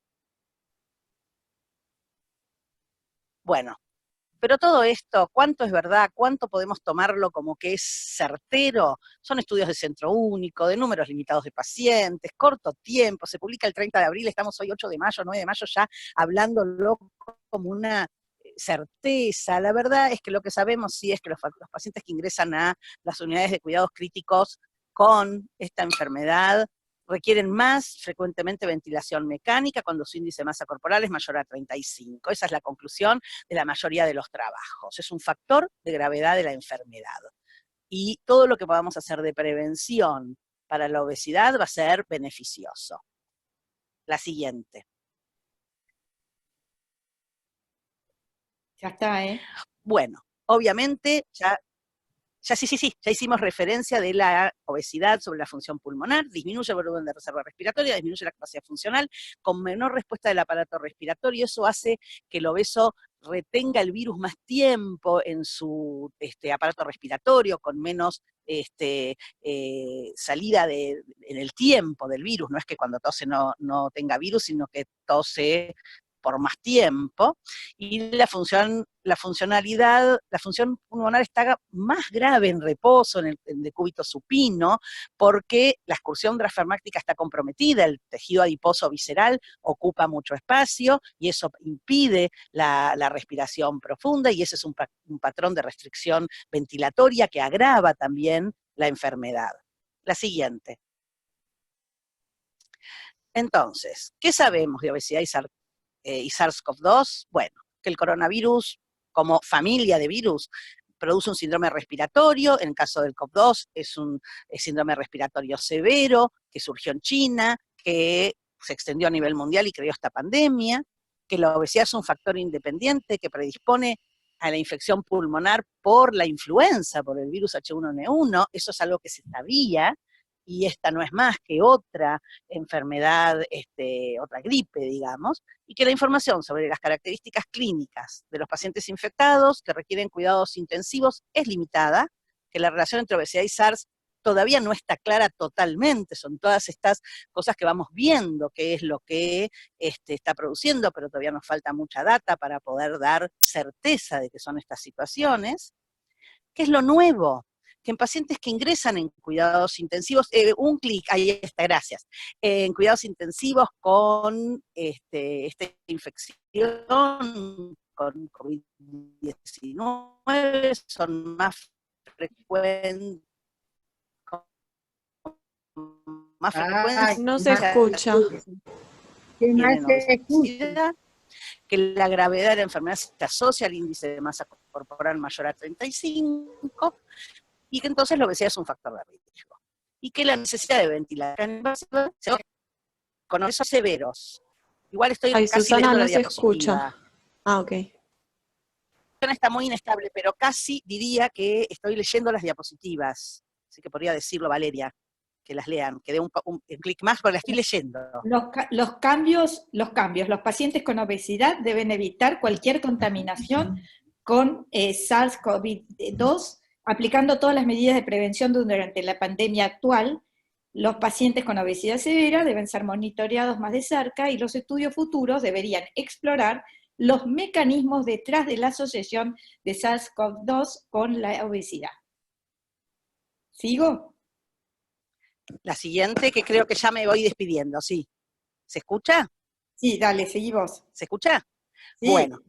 Bueno, pero todo esto, ¿cuánto es verdad? ¿Cuánto podemos tomarlo como que es certero? Son estudios de centro único, de números limitados de pacientes, corto tiempo, se publica el 30 de abril, estamos hoy 8 de mayo, 9 de mayo ya hablándolo como una certeza. La verdad es que lo que sabemos sí es que los pacientes que ingresan a las unidades de cuidados críticos con esta enfermedad requieren más frecuentemente ventilación mecánica cuando su índice de masa corporal es mayor a 35. Esa es la conclusión de la mayoría de los trabajos. Es un factor de gravedad de la enfermedad. Y todo lo que podamos hacer de prevención para la obesidad va a ser beneficioso. La siguiente. Ya está, ¿eh? Bueno, obviamente ya Ya ya hicimos referencia de la obesidad sobre la función pulmonar, disminuye el volumen de reserva respiratoria, disminuye la capacidad funcional, con menor respuesta del aparato respiratorio, eso hace que el obeso retenga el virus más tiempo en su aparato respiratorio, con menos salida en el tiempo del virus. No es que cuando tose no tenga virus, sino que tose por más tiempo, y la función pulmonar está más grave en reposo, en el decúbito supino, porque la excursión diafragmática está comprometida, el tejido adiposo visceral ocupa mucho espacio, y eso impide la respiración profunda, y ese es un patrón de restricción ventilatoria que agrava también la enfermedad. La siguiente. Entonces, ¿qué sabemos de obesidad y SARS-CoV-2? Bueno, que el coronavirus, como familia de virus, produce un síndrome respiratorio. En el caso del CoV-2 es un síndrome respiratorio severo, que surgió en China, que se extendió a nivel mundial y creó esta pandemia, que la obesidad es un factor independiente que predispone a la infección pulmonar por la influenza, por el virus H1N1, eso es algo que se sabía, y esta no es más que otra enfermedad, otra gripe, digamos, y que la información sobre las características clínicas de los pacientes infectados que requieren cuidados intensivos es limitada, que la relación entre obesidad y SARS todavía no está clara totalmente, son todas estas cosas que vamos viendo, qué es lo que está produciendo, pero todavía nos falta mucha data para poder dar certeza de que son estas situaciones. ¿Qué es lo nuevo? Que en pacientes que ingresan en cuidados intensivos, un clic, ahí está, gracias, en cuidados intensivos con esta infección, con COVID-19, son más frecuentes. No se escucha. Que la gravedad de la enfermedad se asocia al índice de masa corporal mayor a 35, y que entonces la obesidad es un factor de riesgo. Y que la necesidad de ventilación invasiva con obesos severos. Igual estoy Ay, casi Susana, viendo la no se diapositiva. escucha. Ah, ok. Está muy inestable, pero casi diría que estoy leyendo las diapositivas. Así que podría decirlo, Valeria, que las lean, que dé un clic más, porque las estoy leyendo. Los cambios, los pacientes con obesidad deben evitar cualquier contaminación con SARS-CoV-2, aplicando todas las medidas de prevención durante la pandemia actual. Los pacientes con obesidad severa deben ser monitoreados más de cerca, y los estudios futuros deberían explorar los mecanismos detrás de la asociación de SARS-CoV-2 con la obesidad. ¿Sigo? La siguiente, que creo que ya me voy despidiendo, sí. ¿Se escucha? Sí, dale, seguí vos. ¿Se escucha? Sí. Bueno,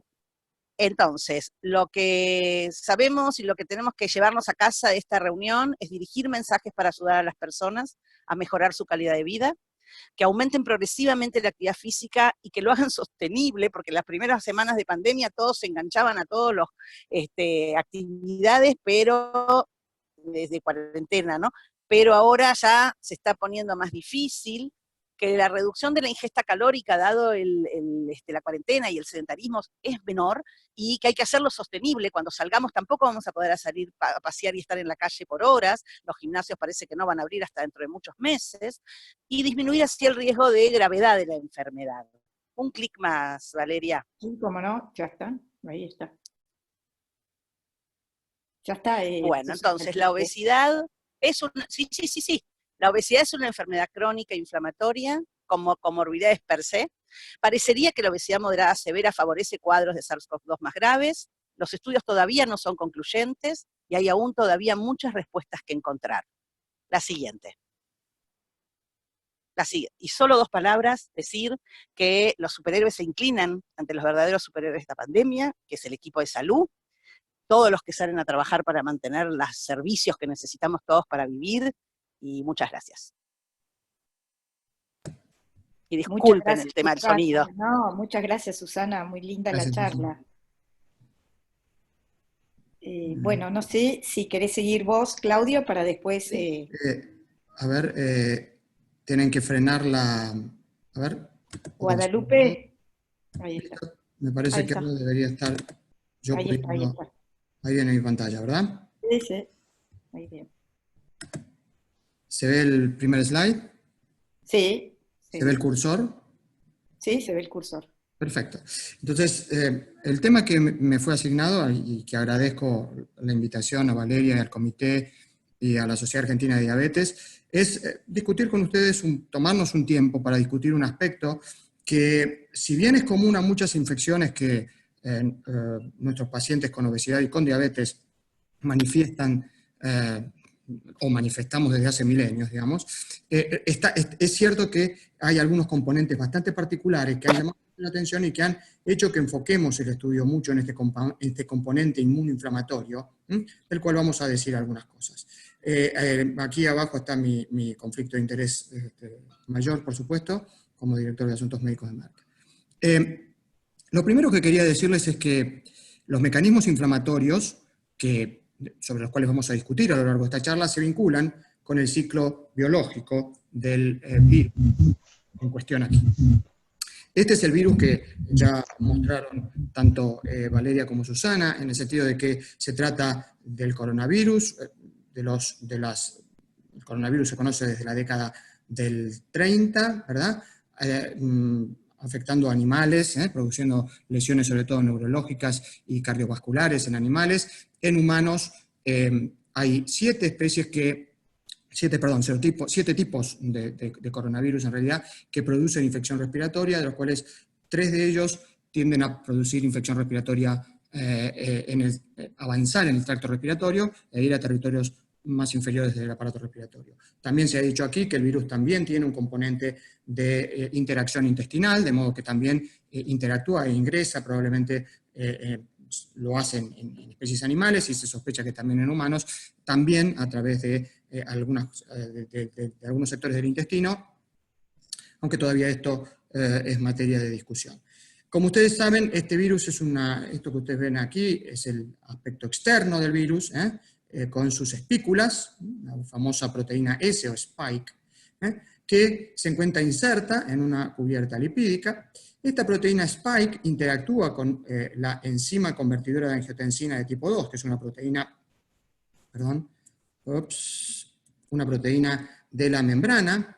entonces, lo que sabemos y lo que tenemos que llevarnos a casa de esta reunión es dirigir mensajes para ayudar a las personas a mejorar su calidad de vida, que aumenten progresivamente la actividad física y que lo hagan sostenible, porque las primeras semanas de pandemia todos se enganchaban a todas las actividades, pero desde cuarentena, ¿no? Pero ahora ya se está poniendo más difícil, que la reducción de la ingesta calórica, dado la cuarentena y el sedentarismo, es menor, y que hay que hacerlo sostenible. Cuando salgamos tampoco vamos a poder salir a pasear y estar en la calle por horas, los gimnasios parece que no van a abrir hasta dentro de muchos meses, y disminuir así el riesgo de gravedad de la enfermedad. Un clic más, Valeria. Sí, cómo no, ya está, ahí está. Ya está. Bueno, entonces la obesidad es una, sí. La obesidad es una enfermedad crónica inflamatoria, como comorbidades per se. Parecería que la obesidad moderada severa favorece cuadros de SARS-CoV-2 más graves. Los estudios todavía no son concluyentes y hay aún todavía muchas respuestas que encontrar. La siguiente. Y solo 2 palabras, decir que los superhéroes se inclinan ante los verdaderos superhéroes de esta pandemia, que es el equipo de salud, todos los que salen a trabajar para mantener los servicios que necesitamos todos para vivir, y muchas gracias. Y disculpen gracias, el tema del sonido. No, muchas gracias, Susana, muy linda gracias, la charla. Bueno, no sé si querés seguir vos, Claudio, para después... A ver, tienen que frenar la... A ver. Guadalupe. Ahí está. Me parece que ahora debería estar yo poniendo ahí en mi pantalla, ¿verdad? Sí. Muy bien. ¿Se ve el primer slide? Sí. ¿Se ve el cursor? Sí, se ve el cursor. Perfecto. Entonces, el tema que me fue asignado, y que agradezco la invitación a Valeria y al comité y a la Sociedad Argentina de Diabetes, es discutir con ustedes, tomarnos un tiempo para discutir un aspecto que, si bien es común a muchas infecciones que nuestros pacientes con obesidad y con diabetes manifiestan o manifestamos desde hace milenios, digamos, es cierto que hay algunos componentes bastante particulares que han llamado la atención y que han hecho que enfoquemos el estudio mucho en este componente inmunoinflamatorio, del cual vamos a decir algunas cosas. Aquí abajo está mi conflicto de interés mayor, por supuesto, como director de Asuntos Médicos de Merck. Lo primero que quería decirles es que los mecanismos inflamatorios sobre los cuales vamos a discutir a lo largo de esta charla se vinculan con el ciclo biológico del virus en cuestión aquí. Este es el virus que ya mostraron tanto Valeria como Susana, en el sentido de que se trata del coronavirus. El coronavirus se conoce desde la década del 30, ¿verdad? Afectando a animales, produciendo lesiones sobre todo neurológicas y cardiovasculares en animales. En humanos hay 7 tipos de coronavirus en realidad que producen infección respiratoria, de los cuales 3 de ellos tienden a producir infección respiratoria, avanzar en el tracto respiratorio e ir a territorios más inferiores del aparato respiratorio. También se ha dicho aquí que el virus también tiene un componente de interacción intestinal, de modo que también interactúa e ingresa, probablemente lo hacen en especies animales y se sospecha que también en humanos, también a través de algunos sectores del intestino, aunque todavía esto es materia de discusión. Como ustedes saben, este virus esto que ustedes ven aquí es el aspecto externo del virus, con sus espículas, la famosa proteína S o spike, que se encuentra inserta en una cubierta lipídica. Esta proteína spike interactúa con la enzima convertidora de angiotensina de tipo 2, que es una proteína, una proteína de la membrana,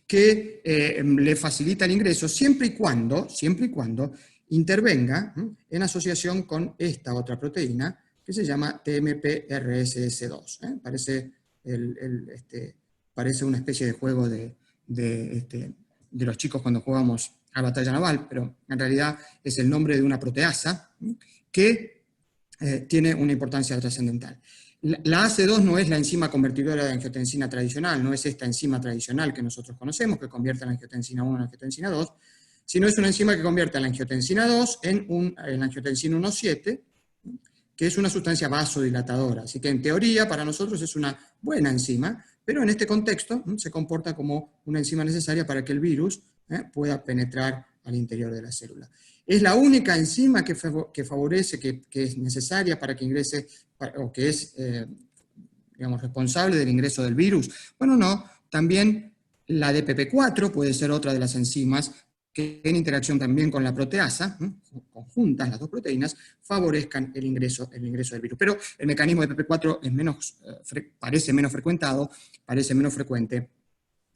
que le facilita el ingreso siempre y cuando intervenga en asociación con esta otra proteína, que se llama TMPRSS2. Parece una especie de juego de los chicos cuando jugamos a batalla naval, pero en realidad es el nombre de una proteasa que tiene una importancia trascendental. La AC2 no es la enzima convertidora de angiotensina tradicional, no es esta enzima tradicional que nosotros conocemos, que convierte la angiotensina 1 en angiotensina 2, sino es una enzima que convierte la angiotensina 2 en angiotensina 1,7, que es una sustancia vasodilatadora. Así que en teoría para nosotros es una buena enzima, pero en este contexto se comporta como una enzima necesaria para que el virus pueda penetrar al interior de la célula. ¿Es la única enzima que favorece, que es necesaria para que ingrese, o que es responsable del ingreso del virus? Bueno, no, también la DPP4 puede ser otra de las enzimas que en interacción también con la proteasa, conjuntas las dos proteínas, favorezcan el ingreso del virus. Pero el mecanismo de DPP4 parece menos frecuentado, parece menos frecuente,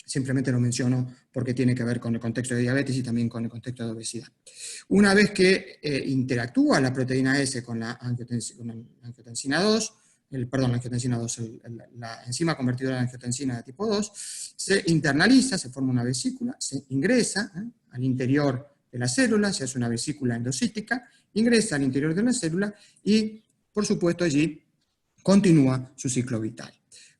simplemente lo menciono porque tiene que ver con el contexto de diabetes y también con el contexto de obesidad. Una vez que interactúa la proteína S con la angiotensina 2, la enzima convertidora de angiotensina de tipo 2, se internaliza, se forma una vesícula, se ingresa al interior de la célula, se hace una vesícula endocítica, ingresa al interior de la célula y, por supuesto, allí continúa su ciclo vital.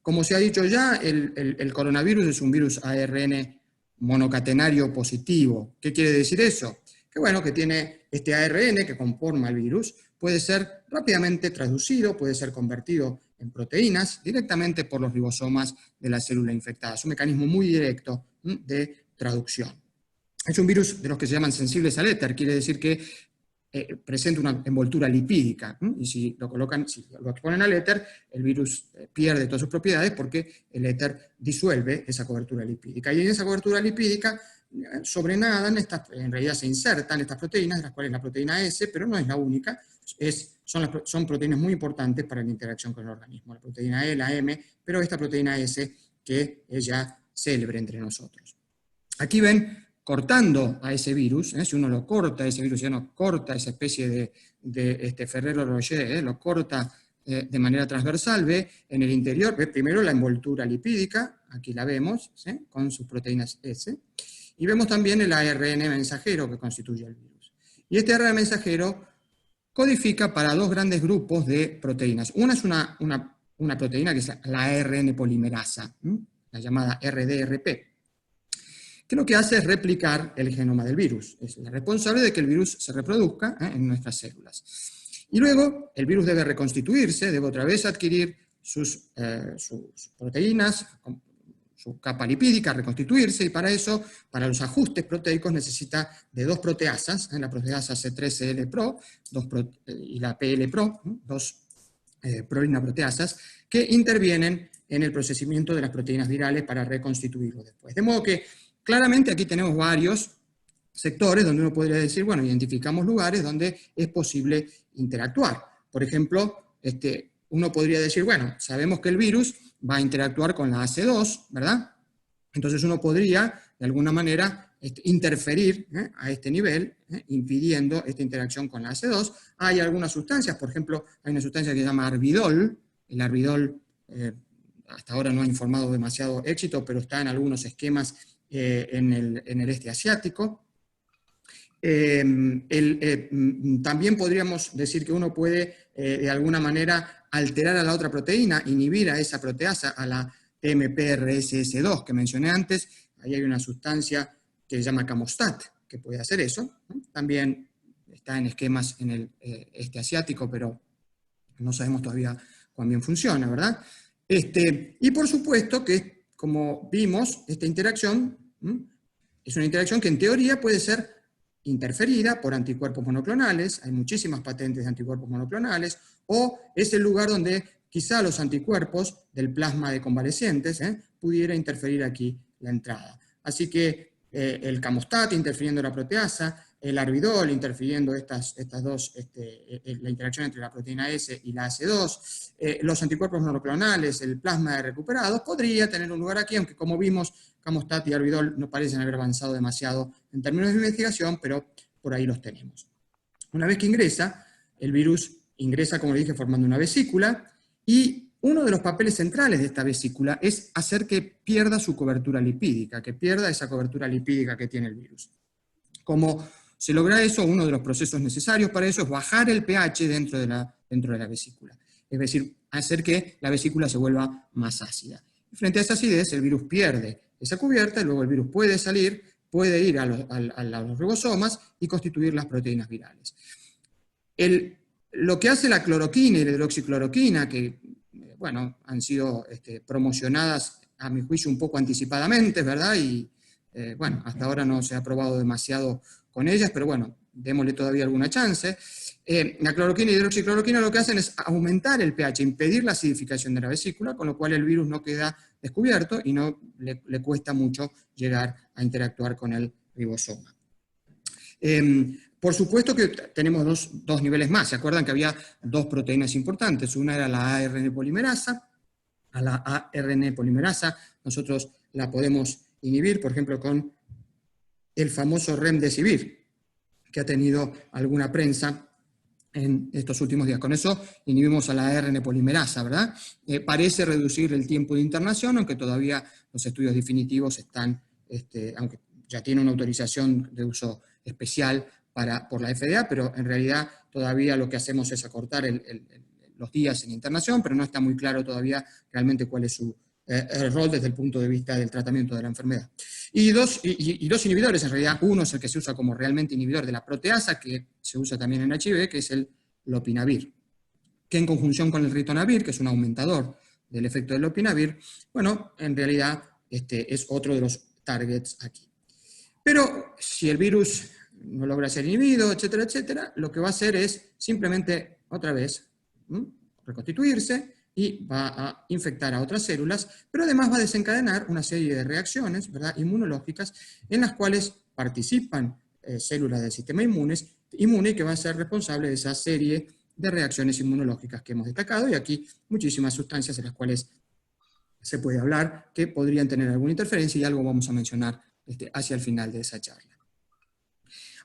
Como se ha dicho ya, el coronavirus es un virus ARN monocatenario positivo. ¿Qué quiere decir eso? Que bueno, que tiene este ARN que conforma el virus, puede ser rápidamente traducido, puede ser convertido en proteínas directamente por los ribosomas de la célula infectada. Es un mecanismo muy directo de traducción. Es un virus de los que se llaman sensibles al éter, quiere decir que presenta una envoltura lipídica, y si lo exponen al éter, el virus pierde todas sus propiedades porque el éter disuelve esa cobertura lipídica. Y en esa cobertura lipídica sobrenadan, en realidad se insertan estas proteínas, de las cuales la proteína S, pero no es la única, es son proteínas muy importantes para la interacción con el organismo. La proteína E, la M, pero esta proteína S que es ya célebre entre nosotros. Aquí ven, cortando a ese virus, si uno lo corta, ese virus ya no corta esa especie de Ferrero Rocher, lo corta de manera transversal, ve en el interior, ve primero la envoltura lipídica, aquí la vemos, ¿sí?, con sus proteínas S, y vemos también el ARN mensajero que constituye el virus. Y este ARN mensajero codifica para dos grandes grupos de proteínas. Una es una proteína que es la ARN polimerasa, la llamada RDRP, que lo que hace es replicar el genoma del virus. Es la responsable de que el virus se reproduzca en nuestras células. Y luego el virus debe reconstituirse, debe otra vez adquirir sus proteínas, su capa lipídica, reconstituirse, y para eso, para los ajustes proteicos, necesita de dos proteasas, la proteasa C3CL-Pro y la PL-Pro, dos prolinaproteasas, que intervienen en el procesamiento de las proteínas virales para reconstituirlo después. De modo que, claramente aquí tenemos varios sectores donde uno podría decir, bueno, identificamos lugares donde es posible interactuar. Por ejemplo, uno podría decir, bueno, sabemos que el virus va a interactuar con la AC2, ¿verdad? Entonces uno podría, de alguna manera, interferir a este nivel, impidiendo esta interacción con la AC2. Hay algunas sustancias, por ejemplo, hay una sustancia que se llama arbidol. El arbidol hasta ahora no ha informado demasiado éxito, pero está en algunos esquemas en el este asiático. También podríamos decir que uno puede, de alguna manera, alterar a la otra proteína, inhibir a esa proteasa, a la TMPRSS2 que mencioné antes. Ahí hay una sustancia que se llama Camostat, que puede hacer eso, ¿no? También está en esquemas en el este asiático, pero no sabemos todavía cuán bien funciona, ¿verdad? Y por supuesto que, como vimos, esta interacción es una interacción que en teoría puede ser interferida por anticuerpos monoclonales, hay muchísimas patentes de anticuerpos monoclonales, o es el lugar donde quizá los anticuerpos del plasma de convalecientes pudiera interferir aquí la entrada. Así que el Camostat interfiriendo la proteasa, el arbidol interfiriendo estas dos, la interacción entre la proteína S y la AC2, los anticuerpos monoclonales, el plasma de recuperados, podría tener un lugar aquí, aunque como vimos, Camostat y arbidol no parecen haber avanzado demasiado en términos de investigación, pero por ahí los tenemos. Una vez que ingresa, el virus ingresa, como le dije, formando una vesícula, y uno de los papeles centrales de esta vesícula es hacer que pierda su cobertura lipídica, que pierda esa cobertura lipídica que tiene el virus. Como se logra eso, uno de los procesos necesarios para eso es bajar el pH dentro de la vesícula. Es decir, hacer que la vesícula se vuelva más ácida. Y frente a esa acidez, el virus pierde esa cubierta, y luego el virus puede salir, puede ir a los ribosomas y constituir las proteínas virales. Lo que hace la cloroquina y la hidroxicloroquina, que bueno, han sido promocionadas, a mi juicio, un poco anticipadamente, ¿verdad? Y bueno, hasta ahora no se ha probado demasiado con ellas, pero bueno, démosle todavía alguna chance. La cloroquina y hidroxicloroquina lo que hacen es aumentar el pH, impedir la acidificación de la vesícula, con lo cual el virus no queda descubierto y no le cuesta mucho llegar a interactuar con el ribosoma. Por supuesto que tenemos dos niveles más. ¿Se acuerdan que había dos proteínas importantes? Una era la ARN polimerasa. A la ARN polimerasa nosotros la podemos inhibir, por ejemplo, con el famoso remdesivir, que ha tenido alguna prensa en estos últimos días. Con eso inhibimos a la ARN polimerasa, ¿verdad? Parece reducir el tiempo de internación, aunque todavía los estudios definitivos están, aunque ya tiene una autorización de uso especial por la FDA, pero en realidad todavía lo que hacemos es acortar los días en internación, pero no está muy claro todavía realmente cuál es su rol desde el punto de vista del tratamiento de la enfermedad. Y dos inhibidores, en realidad uno es el que se usa como realmente inhibidor de la proteasa, que se usa también en HIV, que es el lopinavir, que en conjunción con el ritonavir, que es un aumentador del efecto del lopinavir, bueno, en realidad es otro de los targets aquí. Pero si el virus no logra ser inhibido, etcétera, etcétera, lo que va a hacer es simplemente, otra vez, reconstituirse, y va a infectar a otras células, pero además va a desencadenar una serie de reacciones, ¿verdad?, inmunológicas, en las cuales participan células del sistema inmune que van a ser responsables de esa serie de reacciones inmunológicas que hemos destacado, y aquí muchísimas sustancias de las cuales se puede hablar que podrían tener alguna interferencia, y algo vamos a mencionar hacia el final de esa charla.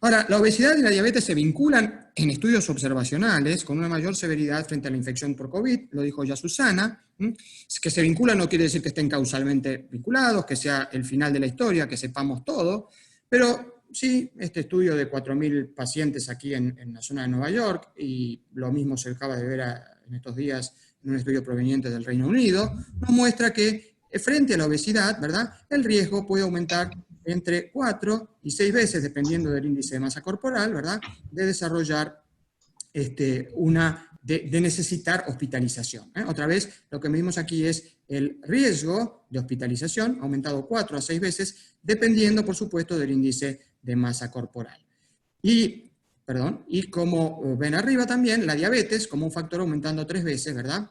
Ahora, la obesidad y la diabetes se vinculan en estudios observacionales con una mayor severidad frente a la infección por COVID, lo dijo ya Susana. Que se vinculan no quiere decir que estén causalmente vinculados, que sea el final de la historia, que sepamos todo, pero sí, este estudio de 4.000 pacientes aquí en la zona de Nueva York, y lo mismo se acaba de ver en estos días en un estudio proveniente del Reino Unido, nos muestra que frente a la obesidad, ¿verdad?, el riesgo puede aumentar entre 4 y 6 veces, dependiendo del índice de masa corporal, ¿verdad?, de desarrollar de necesitar hospitalización. Otra vez, lo que medimos aquí es el riesgo de hospitalización, aumentado 4 a 6 veces, dependiendo, por supuesto, del índice de masa corporal. Y como ven arriba también, la diabetes como un factor aumentando 3 veces, ¿verdad?,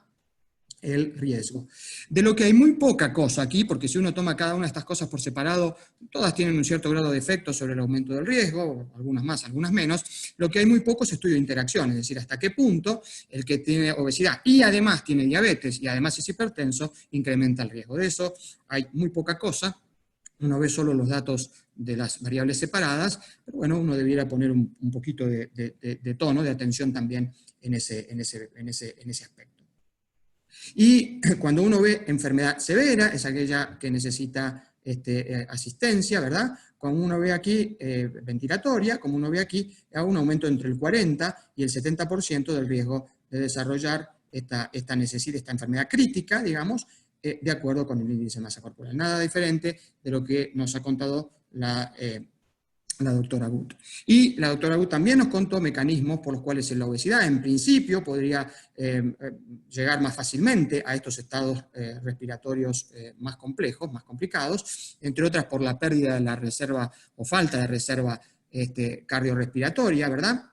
el riesgo. De lo que hay muy poca cosa aquí, porque si uno toma cada una de estas cosas por separado, todas tienen un cierto grado de efecto sobre el aumento del riesgo, algunas más, algunas menos. Lo que hay muy poco es estudio de interacción, es decir, hasta qué punto el que tiene obesidad y además tiene diabetes y además es hipertenso, incrementa el riesgo. De eso hay muy poca cosa. Uno ve solo los datos de las variables separadas, pero bueno, uno debiera poner un poquito de tono, de atención también en ese aspecto. Y cuando uno ve enfermedad severa, es aquella que necesita asistencia, ¿verdad? Cuando uno ve aquí ventilatoria, como uno ve aquí, hay un aumento entre el 40 y el 70% del riesgo de desarrollar esta enfermedad crítica, digamos, de acuerdo con el índice de masa corporal. Nada diferente de lo que nos ha contado la doctora Gut. Y la doctora Gut también nos contó mecanismos por los cuales la obesidad en principio podría llegar más fácilmente a estos estados respiratorios más complejos, más complicados, entre otras por la pérdida de la reserva o falta de reserva cardiorrespiratoria, ¿verdad?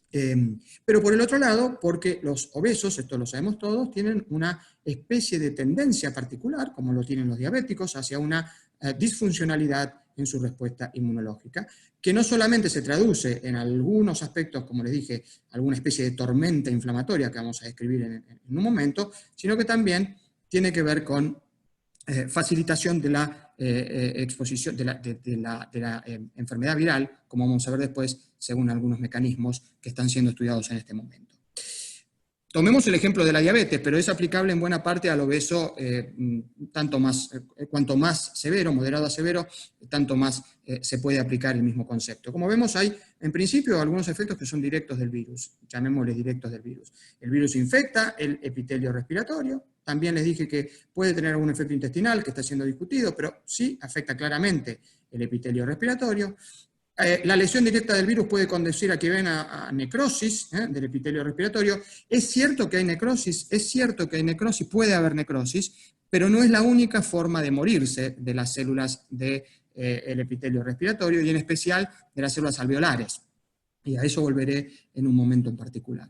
Pero por el otro lado, porque los obesos, esto lo sabemos todos, tienen una especie de tendencia particular, como lo tienen los diabéticos, hacia una disfuncionalidad en su respuesta inmunológica, que no solamente se traduce en algunos aspectos, como les dije, alguna especie de tormenta inflamatoria que vamos a describir en un momento, sino que también tiene que ver con facilitación de la exposición de la enfermedad viral, como vamos a ver después, según algunos mecanismos que están siendo estudiados en este momento. Tomemos el ejemplo de la diabetes, pero es aplicable en buena parte al obeso, cuanto más severo, moderado a severo, tanto más se puede aplicar el mismo concepto. Como vemos, hay en principio algunos efectos que son directos del virus, llamémosles directos del virus. El virus infecta el epitelio respiratorio, también les dije que puede tener algún efecto intestinal que está siendo discutido, pero sí afecta claramente el epitelio respiratorio. La lesión directa del virus puede conducir a que ven a necrosis del epitelio respiratorio. Es cierto que hay necrosis, puede haber necrosis, pero no es la única forma de morirse de las células del epitelio respiratorio, y en especial de las células alveolares. Y a eso volveré en un momento en particular.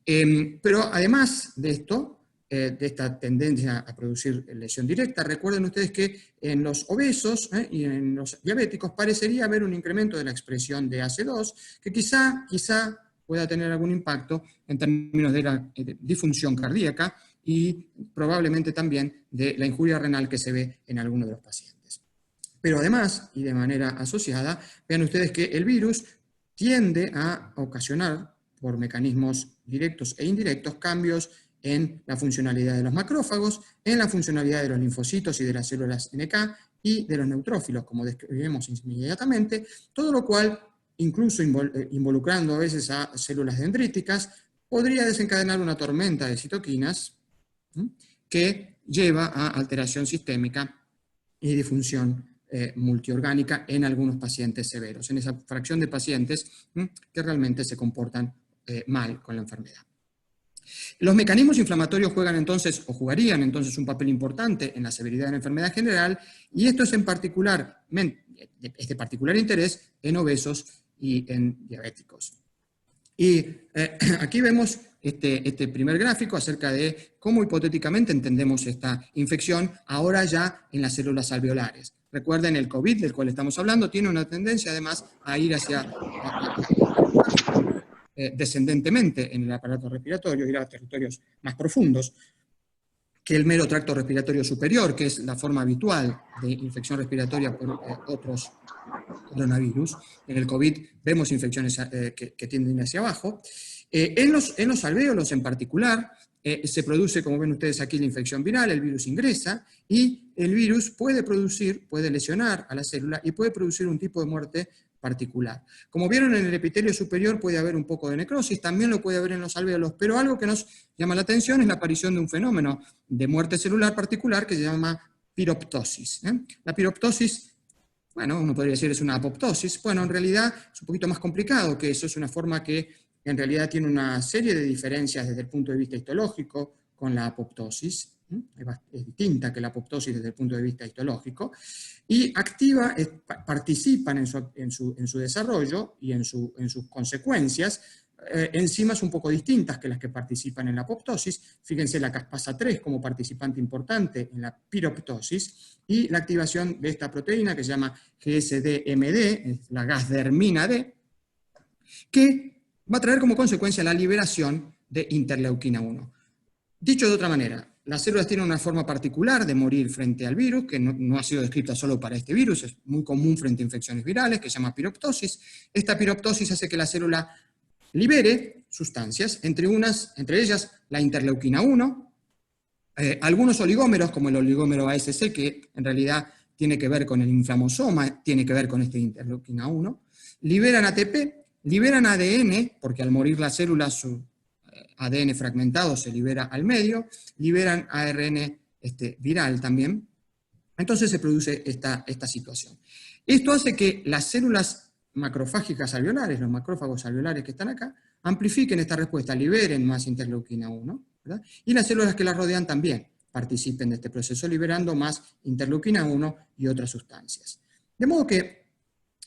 Pero además de esto, de esta tendencia a producir lesión directa, recuerden ustedes que en los obesos y en los diabéticos parecería haber un incremento de la expresión de ACE2, que quizá pueda tener algún impacto en términos de la disfunción cardíaca y probablemente también de la injuria renal que se ve en algunos de los pacientes. Pero además, y de manera asociada, vean ustedes que el virus tiende a ocasionar, por mecanismos directos e indirectos, cambios en la funcionalidad de los macrófagos, en la funcionalidad de los linfocitos y de las células NK y de los neutrófilos, como describimos inmediatamente, todo lo cual, incluso involucrando a veces a células dendríticas, podría desencadenar una tormenta de citoquinas que lleva a alteración sistémica y disfunción multiorgánica en algunos pacientes severos, en esa fracción de pacientes que realmente se comportan mal con la enfermedad. Los mecanismos inflamatorios jugarían entonces un papel importante en la severidad de la enfermedad general, y esto es de particular interés en obesos y en diabéticos. Y aquí vemos este primer gráfico acerca de cómo hipotéticamente entendemos esta infección ahora ya en las células alveolares. Recuerden, el COVID del cual estamos hablando tiene una tendencia además a ir hacia descendentemente en el aparato respiratorio, ir a territorios más profundos que el mero tracto respiratorio superior, que es la forma habitual de infección respiratoria por otros coronavirus. En el COVID vemos infecciones que tienden hacia abajo. En los alvéolos en particular, se produce, como ven ustedes aquí, la infección viral, el virus ingresa, y el virus puede lesionar a la célula y puede producir un tipo de muerte particular. Como vieron, en el epitelio superior puede haber un poco de necrosis, también lo puede haber en los alvéolos, pero algo que nos llama la atención es la aparición de un fenómeno de muerte celular particular que se llama piroptosis. La piroptosis, bueno, uno podría decir es una apoptosis. Bueno, en realidad es un poquito más complicado que eso, es una forma que en realidad tiene una serie de diferencias desde el punto de vista histológico con la apoptosis. Es distinta que la apoptosis desde el punto de vista histológico, y participan en su desarrollo y en sus consecuencias enzimas un poco distintas que las que participan en la apoptosis. Fíjense la caspasa 3 como participante importante en la piroptosis, y la activación de esta proteína que se llama GSD-MD, es la gasdermina D, que va a traer como consecuencia la liberación de interleuquina 1. Dicho de otra manera, las células tienen una forma particular de morir frente al virus, que no ha sido descrita solo para este virus, es muy común frente a infecciones virales, que se llama piroptosis. Esta piroptosis hace que la célula libere sustancias, entre ellas la interleuquina 1, algunos oligómeros, como el oligómero ASC, que en realidad tiene que ver con el inflamosoma, tiene que ver con este interleuquina 1, liberan ATP, liberan ADN, porque al morir la célula su ADN fragmentado se libera al medio, liberan ARN viral también. Entonces se produce esta situación. Esto hace que las células macrofágicas alveolares, los macrófagos alveolares que están acá, amplifiquen esta respuesta, liberen más interleuquina 1, ¿verdad? Y las células que las rodean también participen de este proceso, liberando más interleuquina 1 y otras sustancias. De modo que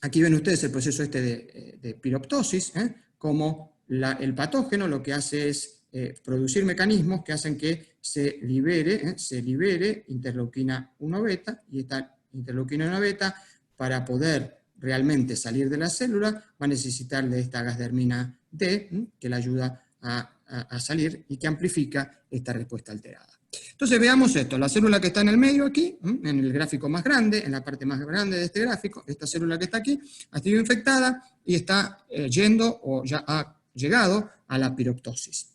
aquí ven ustedes el proceso de piroptosis, como el patógeno lo que hace es producir mecanismos que hacen que se libere interleuquina 1 beta, y esta interleuquina 1 beta, para poder realmente salir de la célula, va a necesitar de esta gasdermina D, que la ayuda a salir y que amplifica esta respuesta alterada. Entonces veamos esto, la célula que está en el medio aquí, en el gráfico más grande, en la parte más grande de este gráfico, esta célula que está aquí, ha sido infectada y está yendo, o ya ha llegado, a la piroptosis.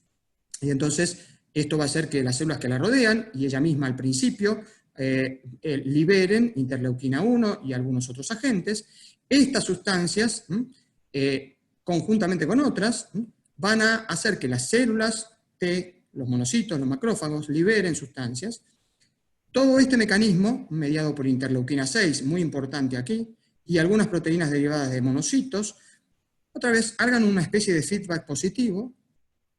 Y entonces esto va a hacer que las células que la rodean, y ella misma al principio, liberen interleuquina 1 y algunos otros agentes. Estas sustancias, conjuntamente con otras, van a hacer que las células T, los monocitos, los macrófagos, liberen sustancias. Todo este mecanismo, mediado por interleuquina 6, muy importante aquí, y algunas proteínas derivadas de monocitos, otra vez hagan una especie de feedback positivo,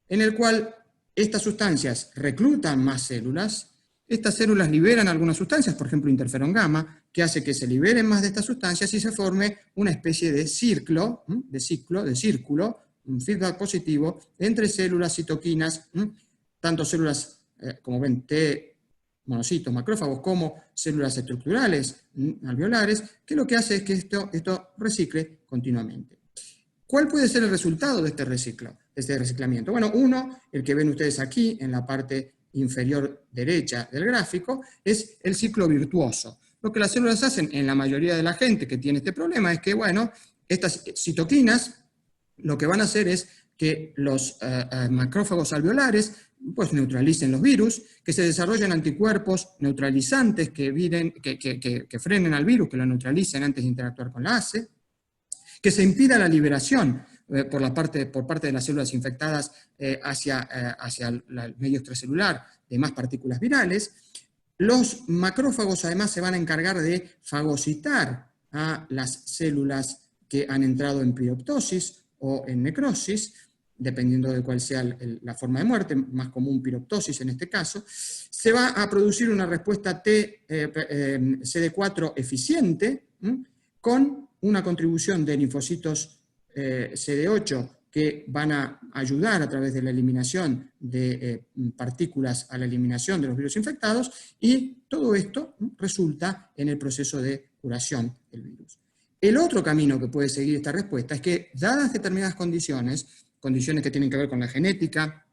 en el cual estas sustancias reclutan más células, estas células liberan algunas sustancias, por ejemplo interferón gamma, que hace que se liberen más de estas sustancias y se forme una especie de círculo, un feedback positivo entre células, citoquinas, tanto células, como ven, T, monocitos, macrófagos, como células estructurales alveolares, que lo que hace es que esto recicle continuamente. ¿Cuál puede ser el resultado de este reciclamiento? Bueno, uno, el que ven ustedes aquí en la parte inferior derecha del gráfico, es el ciclo virtuoso. Lo que las células hacen en la mayoría de la gente que tiene este problema es que, bueno, estas citoquinas lo que van a hacer es que los macrófagos alveolares pues neutralicen los virus, que se desarrollen anticuerpos neutralizantes que frenen al virus, que lo neutralicen antes de interactuar con la ACE, que se impida la liberación por parte de las células infectadas hacia el medio extracelular de más partículas virales. Los macrófagos además se van a encargar de fagocitar a las células que han entrado en piroptosis o en necrosis, dependiendo de cuál sea la forma de muerte, más común piroptosis en este caso. Se va a producir una respuesta CD4 eficiente, con una contribución de linfocitos CD8 que van a ayudar a través de la eliminación de partículas a la eliminación de los virus infectados, y todo esto resulta en el proceso de curación del virus. El otro camino que puede seguir esta respuesta es que, dadas determinadas condiciones, condiciones que tienen que ver con la genética,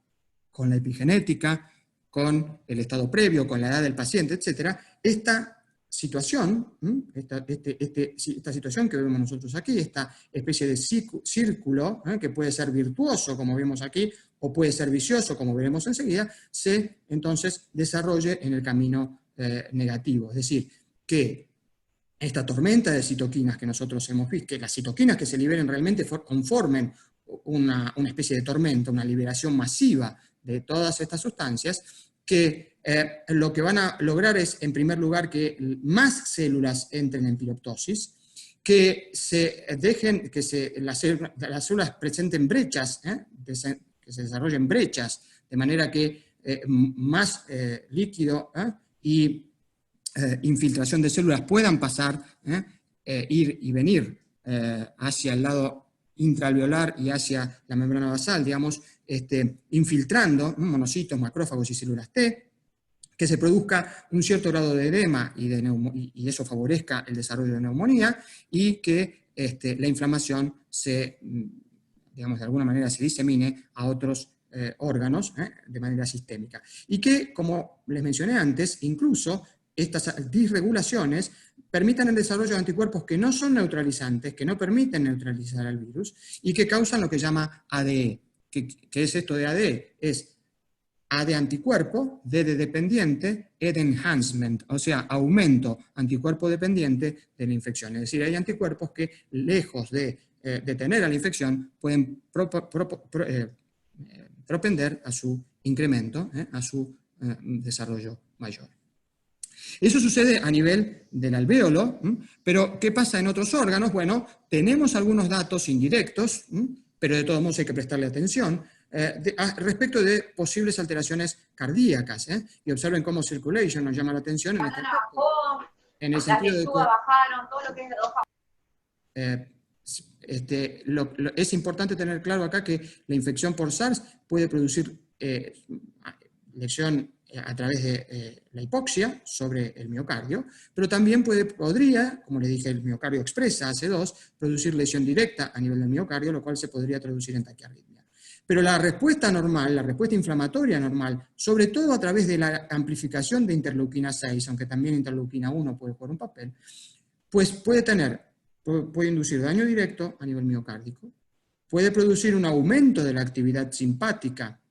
con la epigenética, con el estado previo, con la edad del paciente, etc. Esta situación, esta situación que vemos nosotros aquí, esta especie de círculo, que puede ser virtuoso, como vemos aquí, o puede ser vicioso, como veremos enseguida, se entonces desarrolle en el camino negativo. Es decir, que esta tormenta de citoquinas que nosotros hemos visto, que las citoquinas que se liberen realmente conformen una especie de tormenta, una liberación masiva de todas estas sustancias, que lo que van a lograr es, en primer lugar, que más células entren en piroptosis, que se dejen, que las células presenten brechas, que se desarrollen brechas, de manera que más líquido y infiltración de células puedan pasar, ir y venir hacia el lado intraalveolar y hacia la membrana basal, digamos, infiltrando monocitos, macrófagos y células T, que se produzca un cierto grado de edema y eso favorezca el desarrollo de neumonía, y que la inflamación digamos, de alguna manera se disemine a otros órganos de manera sistémica. Y que, como les mencioné antes, incluso estas disregulaciones permitan el desarrollo de anticuerpos que no son neutralizantes, que no permiten neutralizar al virus, y que causan lo que llama ADE. ¿Qué es esto de ADE? Es A de anticuerpo, D de dependiente, E de enhancement, o sea, aumento anticuerpo dependiente de la infección. Es decir, hay anticuerpos que, lejos de detener a la infección, pueden propender a su incremento, a su desarrollo mayor. Eso sucede a nivel del alvéolo, pero ¿qué pasa en otros órganos? Bueno, tenemos algunos datos indirectos, pero de todos modos hay que prestarle atención, respecto de posibles alteraciones cardíacas. Y observen cómo circulation nos llama la atención en el sentido de que es importante tener claro acá que la infección por SARS puede producir lesión a través de la hipoxia sobre el miocardio, pero también podría, como le dije, el miocardio expresa AC2, producir lesión directa a nivel del miocardio, lo cual se podría traducir en taquiarritmia. Pero la respuesta normal, la respuesta inflamatoria normal, sobre todo a través de la amplificación de interleuquina 6, aunque también interleuquina 1 puede jugar un papel, pues puede inducir daño directo a nivel miocárdico, puede producir un aumento de la actividad simpática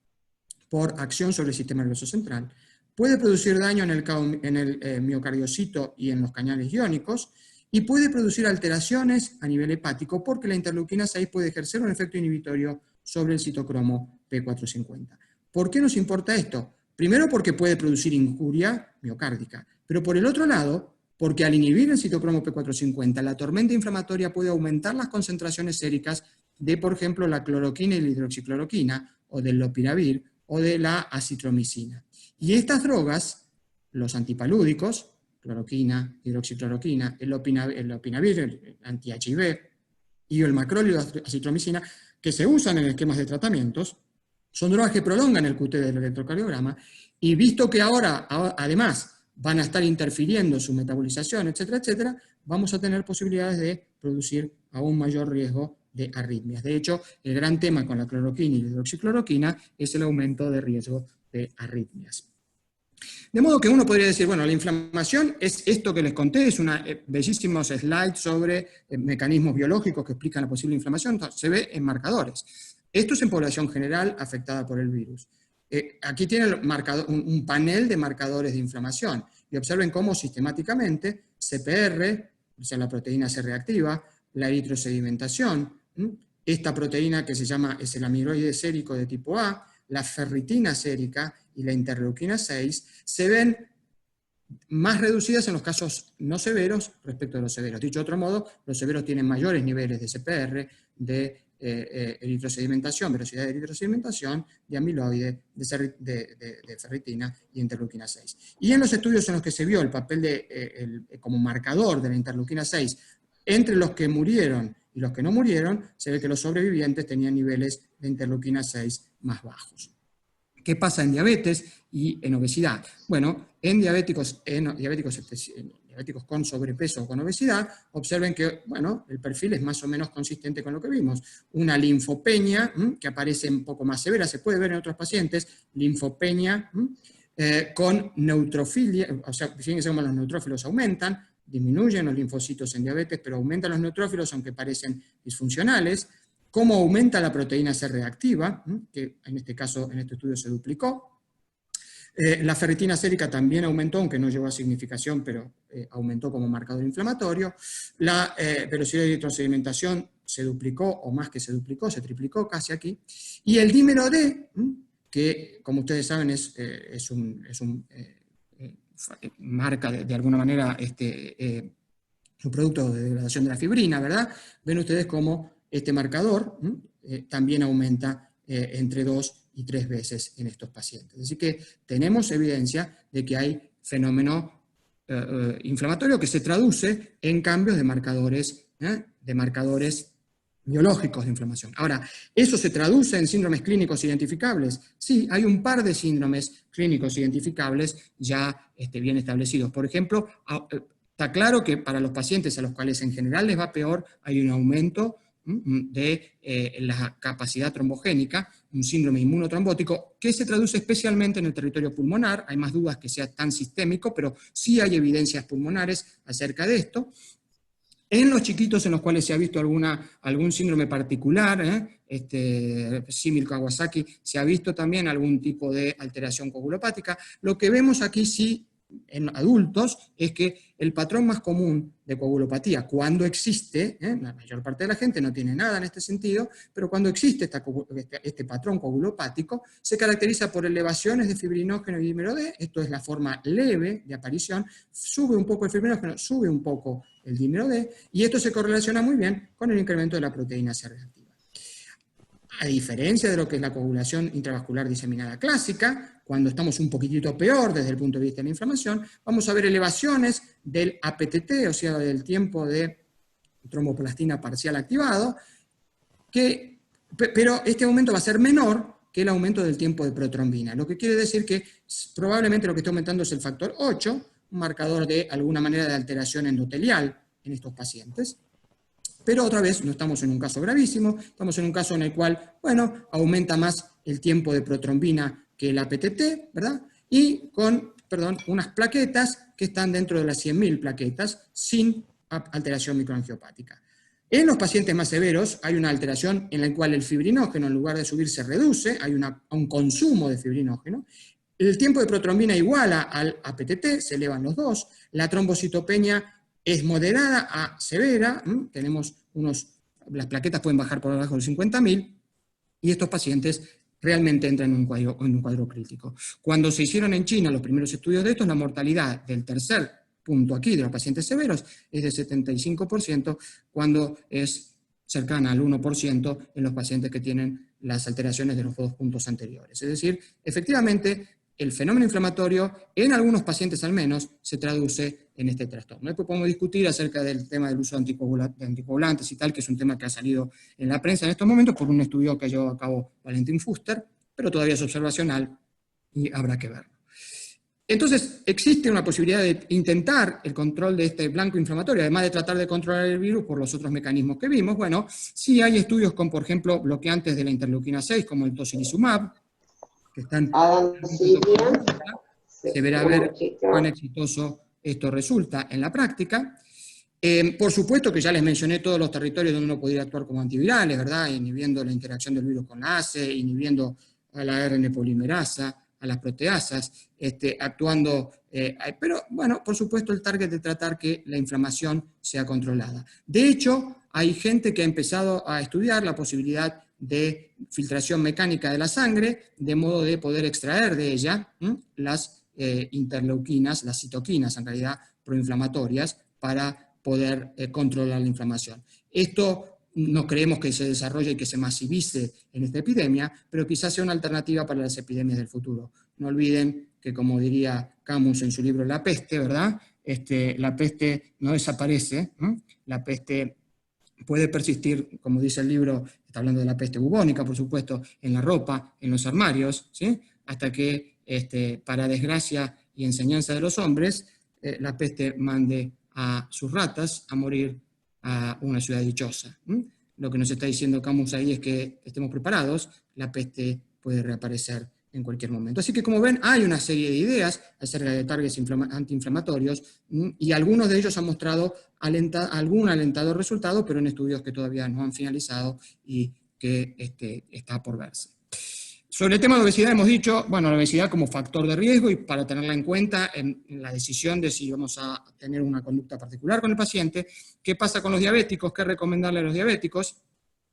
por acción sobre el sistema nervioso central, puede producir daño en el miocardiocito y en los cañales iónicos, y puede producir alteraciones a nivel hepático porque la interleuquina 6 puede ejercer un efecto inhibitorio sobre el citocromo P450. ¿Por qué nos importa esto? Primero porque puede producir injuria miocárdica, pero por el otro lado, porque al inhibir el citocromo P450, la tormenta inflamatoria puede aumentar las concentraciones séricas de, por ejemplo, la cloroquina y la hidroxicloroquina, o del lopiravir, o de la acitromicina. Y estas drogas, los antipalúdicos, cloroquina, hidroxicloroquina, el lopinavir, el anti-HIV, y el macróleo de acitromicina, que se usan en esquemas de tratamientos, son drogas que prolongan el QT del electrocardiograma, y visto que ahora, además, van a estar interfiriendo su metabolización, etcétera, etcétera, vamos a tener posibilidades de producir aún mayor riesgo de arritmias. De hecho, el gran tema con la cloroquina y la hidroxicloroquina es el aumento de riesgo de arritmias. De modo que uno podría decir, bueno, la inflamación es esto que les conté, es una bellísimos slides sobre mecanismos biológicos que explican la posible inflamación, se ve en marcadores. Esto es en población general afectada por el virus. Aquí tienen un panel de marcadores de inflamación, y observen cómo sistemáticamente CPR, o sea, la proteína C reactiva, la eritrosedimentación, esta proteína que se llama, es el amiloide sérico de tipo A, la ferritina sérica y la interleuquina 6, se ven más reducidas en los casos no severos respecto a los severos. Dicho de otro modo, los severos tienen mayores niveles de CPR, de eritrosedimentación, velocidad de eritrosedimentación, de amiloide, de ferritina y interleuquina 6. Y en los estudios en los que se vio el papel como marcador de la interleuquina 6 entre los que murieron y los que no murieron, se ve que los sobrevivientes tenían niveles de interleuquina 6 más bajos. ¿Qué pasa en diabetes y en obesidad? Bueno, en diabéticos diabéticos con sobrepeso o con obesidad, observen que, bueno, el perfil es más o menos consistente con lo que vimos. Una linfopenia, que aparece un poco más severa, se puede ver en otros pacientes, linfopenia, con neutrofilia, o sea, fíjense cómo los neutrófilos aumentan, disminuyen los linfocitos en diabetes, pero aumentan los neutrófilos aunque parecen disfuncionales, cómo aumenta la proteína C reactiva, que en este caso, en este estudio se duplicó. La ferritina sérica también aumentó, aunque no llegó a significación, pero aumentó como marcador inflamatorio. La velocidad de eritrosedimentación se duplicó, o más que se duplicó, se triplicó casi aquí. Y el dímero D, que como ustedes saben marca de alguna manera un producto de degradación de la fibrina, ¿verdad? Ven ustedes cómo este marcador también aumenta entre 2 y 3 veces en estos pacientes. Así que tenemos evidencia de que hay fenómeno inflamatorio que se traduce en cambios de marcadores biológicos de inflamación. Ahora, ¿eso se traduce en síndromes clínicos identificables? Sí, hay un par de síndromes clínicos identificables ya bien establecidos. Por ejemplo, está claro que para los pacientes a los cuales en general les va peor, hay un aumento de la capacidad trombogénica, un síndrome inmunotrombótico, que se traduce especialmente en el territorio pulmonar. Hay más dudas que sea tan sistémico, pero sí hay evidencias pulmonares acerca de esto. En los chiquitos en los cuales se ha visto algún síndrome particular, símil Kawasaki, se ha visto también algún tipo de alteración coagulopática. Lo que vemos aquí sí, en adultos, es que el patrón más común de coagulopatía, cuando existe, la mayor parte de la gente no tiene nada en este sentido, pero cuando existe este patrón coagulopático, se caracteriza por elevaciones de fibrinógeno y dímero D. Esto es la forma leve de aparición, sube un poco el fibrinógeno, sube un poco el dímero D, y esto se correlaciona muy bien con el incremento de la proteína C reactiva. A diferencia de lo que es la coagulación intravascular diseminada clásica, cuando estamos un poquitito peor desde el punto de vista de la inflamación, vamos a ver elevaciones del APTT, o sea, del tiempo de tromboplastina parcial activado, pero este aumento va a ser menor que el aumento del tiempo de protrombina, lo que quiere decir que probablemente lo que está aumentando es el factor 8, un marcador de alguna manera de alteración endotelial en estos pacientes. Pero otra vez no estamos en un caso gravísimo, estamos en un caso en el cual, bueno, aumenta más el tiempo de protrombina que el APTT, ¿verdad? Y con, unas plaquetas que están dentro de las 100.000 plaquetas sin alteración microangiopática. En los pacientes más severos hay una alteración en la cual el fibrinógeno, en lugar de subir, se reduce, hay un consumo de fibrinógeno. El tiempo de protrombina iguala al APTT, se elevan los dos, la trombocitopenia es moderada a severa, tenemos las plaquetas pueden bajar por debajo de 50.000, y estos pacientes realmente entran en un cuadro crítico. Cuando se hicieron en China los primeros estudios de estos, la mortalidad del tercer punto aquí de los pacientes severos es de 75%, cuando es cercana al 1% en los pacientes que tienen las alteraciones de los 2 puntos anteriores. Es decir, efectivamente, el fenómeno inflamatorio, en algunos pacientes al menos, se traduce en este trastorno. Después podemos discutir acerca del tema del uso de anticoagulantes y tal, que es un tema que ha salido en la prensa en estos momentos por un estudio que llevó a cabo Valentin Fuster, pero todavía es observacional y habrá que verlo. Entonces, existe una posibilidad de intentar el control de este blanco inflamatorio, además de tratar de controlar el virus por los otros mecanismos que vimos. Bueno, sí hay estudios con, por ejemplo, bloqueantes de la interleuquina 6, como el tocilizumab, que están... Se verá ver cuán exitoso esto resulta en la práctica. Por supuesto que ya les mencioné todos los territorios donde uno podría actuar como antivirales, ¿verdad? Inhibiendo la interacción del virus con la ACE, inhibiendo a la ARN polimerasa, a las proteasas, actuando, pero bueno, por supuesto el target de tratar que la inflamación sea controlada. De hecho, hay gente que ha empezado a estudiar la posibilidad de filtración mecánica de la sangre, de modo de poder extraer de ella las interleuquinas, las citoquinas en realidad proinflamatorias, para poder controlar la inflamación. Esto no creemos que se desarrolle y que se masivice en esta epidemia, pero quizás sea una alternativa para las epidemias del futuro. No olviden que, como diría Camus en su libro La peste, ¿verdad? La peste no desaparece, la peste puede persistir, como dice el libro, está hablando de la peste bubónica, por supuesto, en la ropa, en los armarios, ¿sí? Hasta que, para desgracia y enseñanza de los hombres, la peste mande a sus ratas a morir a una ciudad dichosa. Lo que nos está diciendo Camus ahí es que estemos preparados, la peste puede reaparecer en cualquier momento. Así que, como ven, hay una serie de ideas acerca de targets antiinflamatorios, y algunos de ellos han mostrado algún alentador resultado, pero en estudios que todavía no han finalizado y que está por verse. Sobre el tema de obesidad hemos dicho, bueno, la obesidad como factor de riesgo y para tenerla en cuenta en la decisión de si vamos a tener una conducta particular con el paciente. ¿Qué pasa con los diabéticos? ¿Qué recomendarle a los diabéticos?